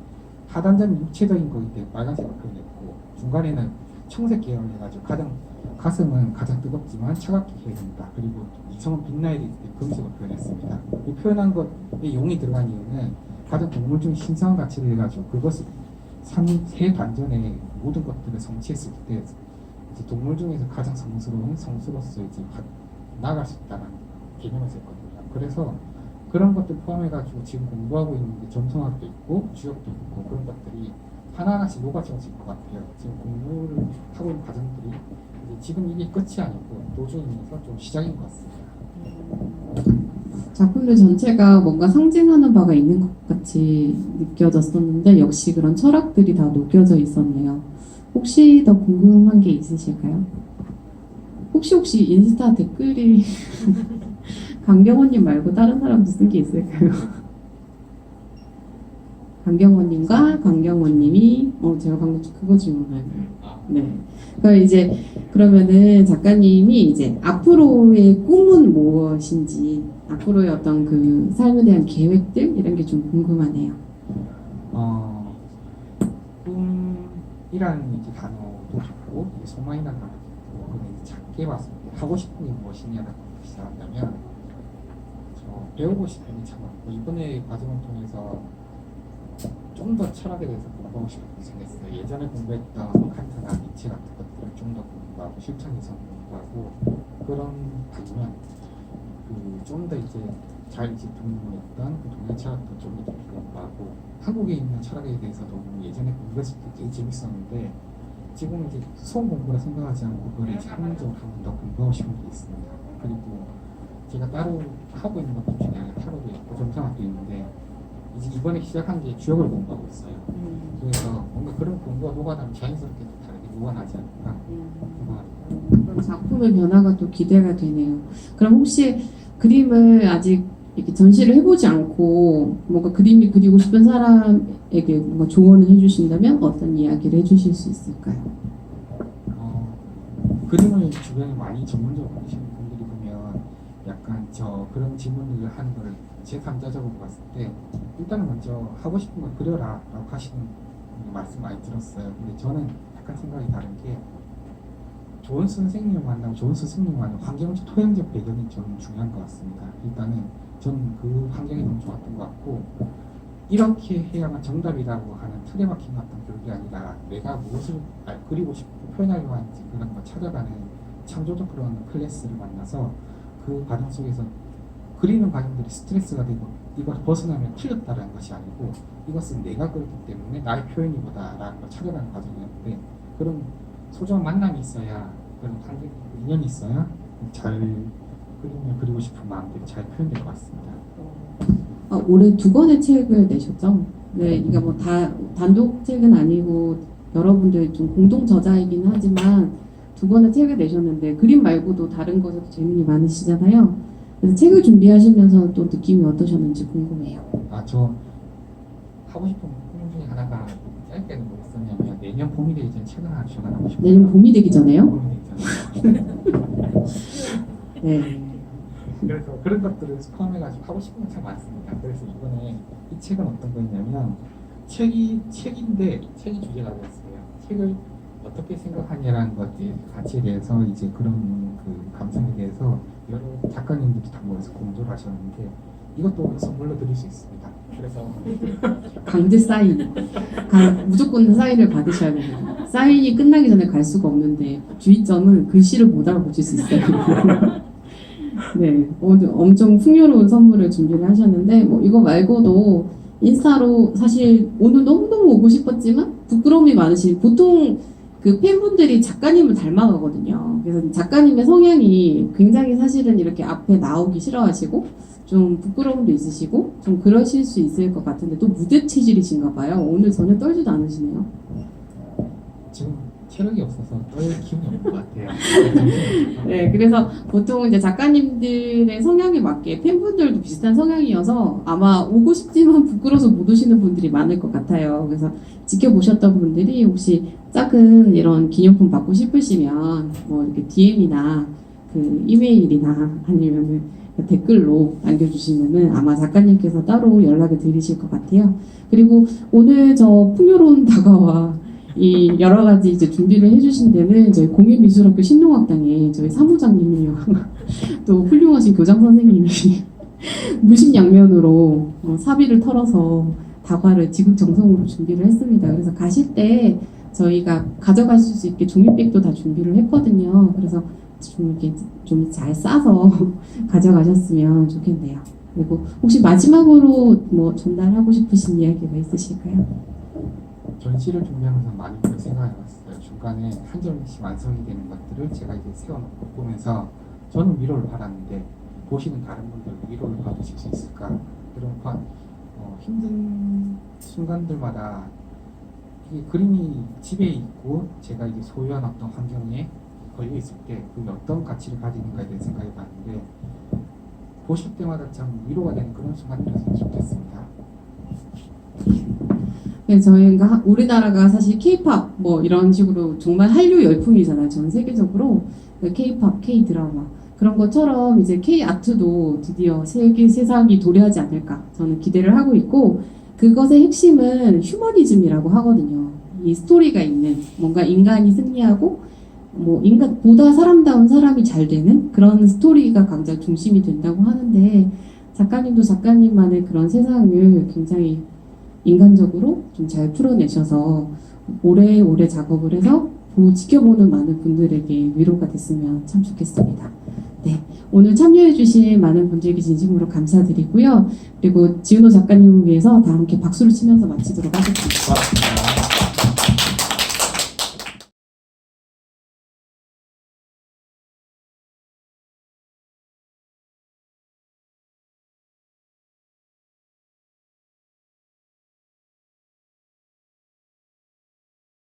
하단전은 육체적인 거기 때문에 빨간색으로 표현했고 중간에는 청색 계열을 해가지고 가슴은 가장 뜨겁지만 차갑게 표현합니다. 그리고 이성은 빛나야 되기 때문에 금색으로 표현했습니다. 이 표현한 것에 용이 들어간 이유는 가장 동물 중 신성한 가치를 해가지고 그것을 세 단전의 모든 것들을 성취했을 때 이제 동물 중에서 가장 성수로서 이제 나아갈 수 있다는 개념을 썼거든요. 그래서 그런 것들 포함해가지고 지금 공부하고 있는 게 점성학도 있고 주역도 있고 그런 것들이 하나하나씩 녹아져질 것 같아요. 지금 공부를 하고 있는 과정들이 이제 지금 이게 끝이 아니고 도중이면서 좀 시작인 것 같습니다. 작품들 전체가 뭔가 상징하는 바가 있는 것 같이 느껴졌었는데 역시 그런 철학들이 다 녹여져 있었네요. 혹시 더 궁금한 게 있으실까요? 혹시 인스타 댓글이 강경호님 말고 다른 사람도 쓴 게 있을까요? 강경호님과 강경호님이 제가 방금 그거 질문해요. 네. 그러니까 이제 그러면은 작가님이 이제 앞으로의 꿈은 무엇인지 앞으로의 어떤 그 삶에 대한 계획들 이런 게 좀 궁금하네요. 꿈이라는 이제 단어도 좋고 소망이라는 단어도 좋고 그건 이제 작게 봤을 때 하고 싶은 게 무엇이냐라고 시작한다면 배우고 싶은 게 참 많고 이번에 과정을 통해서 좀 더 철학에 대해서 공부하고 싶은 게 생겼어요. 예전에 공부했던 칸트나 니체 같은 것들을 좀 더 공부하고 실천에서 공부하고 그런 반면 좀 더 이제 잘 이제 분류했던 동양 철학도 좀 더 공부하고 한국에 있는 철학에 대해서도 예전에 공부했을 때 되게 재밌었는데 지금 이제 수험 공부라 생각하지 않고 그걸 이제 학문적으로 한 번 더 공부하고 싶은 게 있습니다. 그리고 제가 따로 하고 있는 것들 중에 타로도 있고 점성학도 있는데 이제 이번에 시작한 게 주역을 공부하고 있어요. 그래서 뭔가 그런 공부가 녹아나면 자연스럽게 또 다르게 녹아나지 않을까 생각합니다. 그럼 작품의 변화가 또 기대가 되네요. 그럼 혹시 그림을 아직 이렇게 전시를 해보지 않고 뭔가 그림이 그리고 싶은 사람에게 뭔가 조언을 해주신다면 어떤 이야기를 해주실 수 있을까요? 그림을 주변에 많이 전문적으로 그리시는 분들이 보면 약간 그런 질문을 하는 걸 제3자적으로 봤을 때 일단은 먼저 하고 싶은 걸 그려라 라고 하시는 말씀 많이 들었어요. 근데 저는 약간 생각이 다른 게 좋은 선생님을 만나고 좋은 스승님을 만나고 환경적 토양적 배경이 좀 중요한 것 같습니다. 일단은 저는 그 환경이 너무 좋았던 것 같고 이렇게 해야만 정답이라고 하는 틀에 박힌 어떤 교육이 아니라 내가 무엇을 그리고 싶고 표현하려고 하는지 그런 걸 찾아가는 창조적 그런 클래스를 만나서 그 과정 속에서 그리는 과정들이 스트레스가 되고 이걸 벗어나면 틀렸다라는 것이 아니고 이것은 내가 그렇기 때문에 나의 표현이보다라는 걸 찾아가는 과정이었는데 그런 소중한 만남이 있어야 그런 관계 인연이 있어야 잘 그림을 그리고 싶은 마음들이 잘 표현될 것 같습니다. 올해 2권의 책을 내셨죠? 네, 이게 뭐 단독 책은 아니고 여러분들 좀 공동 저자이긴 하지만 2권의 책을 내셨는데 그림 말고도 다른 것에도 재능이 많으시잖아요. 그래서 책을 준비하시면서 또 느낌이 어떠셨는지 궁금해요. 저 하고 싶은 꿈 중에 하나가 짧게는 뭐였었냐면 내년 봄이 되기 전에 책을 하나 출간하고 싶어요. 내년 봄이 되기 전에요? 봄이 되기 전에. 네. 그래서 그런 것들을 포함해가지고 하고 싶은 건 참 많습니다. 그래서 이번에 이 책은 어떤 거였냐면 책인데 책이 주제가 되었어요. 책을 어떻게 생각하냐라는 것에 가치에 대해서 이제 그런 그 감성에 대해서 여러 작가님들이 다 모여서 공조를 하셨는데 이것도 선물로 드릴 수 있습니다. 그래서 강제 사인. 무조건 사인을 받으셔야 됩니다. 사인이 끝나기 전에 갈 수가 없는데 주의점은 글씨를 못 알아보실 수 있어요. 네, 엄청 풍요로운 선물을 준비를 하셨는데 뭐 이거 말고도 인스타로 사실 오늘 너무너무 오고 싶었지만 부끄러움이 많으신 보통 그 팬분들이 작가님을 닮아가거든요. 그래서 작가님의 성향이 굉장히 사실은 이렇게 앞에 나오기 싫어하시고 좀 부끄러움도 있으시고 좀 그러실 수 있을 것 같은데 또 무대 체질이신가 봐요. 오늘 전혀 떨지도 않으시네요. 지금 체력이 없어서 떨 기운이 없는 것 같아요. 네, 그래서 보통 이제 작가님들의 성향에 맞게 팬분들도 비슷한 성향이어서 아마 오고 싶지만 부끄러워서 못 오시는 분들이 많을 것 같아요. 그래서 지켜보셨던 분들이 혹시 작은 이런 기념품 받고 싶으시면 뭐 이렇게 DM이나 그 이메일이나 아니면은 댓글로 남겨주시면은 아마 작가님께서 따로 연락을 드리실 것 같아요. 그리고 오늘 저 풍요로운 다가와 이 여러 가지 이제 준비를 해주신 데는 저희 공유미술학교 신동학당에 저희 사무장님이요 또 훌륭하신 교장 선생님이 무심양면으로 사비를 털어서 다과를 지극정성으로 준비를 했습니다. 그래서 가실 때 저희가 가져가실 수 있게 종이백도 다 준비를 했거든요. 그래서 좀 이렇게 좀 잘 싸서 가져가셨으면 좋겠네요. 그리고 혹시 마지막으로 뭐 전달하고 싶으신 이야기가 있으실까요? 전시를 준비하면서 많이 그런 생각을 해봤어요. 중간에 한 점씩 완성이 되는 것들을 제가 이제 세워놓고 보면서 저는 위로를 받았는데 보시는 다른 분들 위로를 받으실 수 있을까? 그런 힘든 순간들마다 이 그림이 집에 있고 제가 이제 소유한 어떤 환경에 걸려 있을 때 그게 어떤 가치를 가지는가에 대해 생각해 봤는데 보실 때마다 참 위로가 되는 그런 순간이었으면 좋겠습니다. 저희가 우리나라가 사실 K-팝 뭐 이런 식으로 정말 한류 열풍이잖아요. 전 세계적으로 K-팝, K-드라마 그런 것처럼 이제 K-아트도 드디어 세상이 도래하지 않을까 저는 기대를 하고 있고 그것의 핵심은 휴머니즘이라고 하거든요. 이 스토리가 있는 뭔가 인간이 승리하고 뭐 인간보다 사람다운 사람이 잘 되는 그런 스토리가 가장 중심이 된다고 하는데 작가님도 작가님만의 그런 세상을 굉장히 인간적으로 좀 잘 풀어내셔서 오래오래 작업을 해서 지켜보는 많은 분들에게 위로가 됐으면 참 좋겠습니다. 네, 오늘 참여해주신 많은 분들께 진심으로 감사드리고요. 그리고 지은호 작가님을 위해서 다 함께 박수를 치면서 마치도록 하겠습니다. 고맙습니다.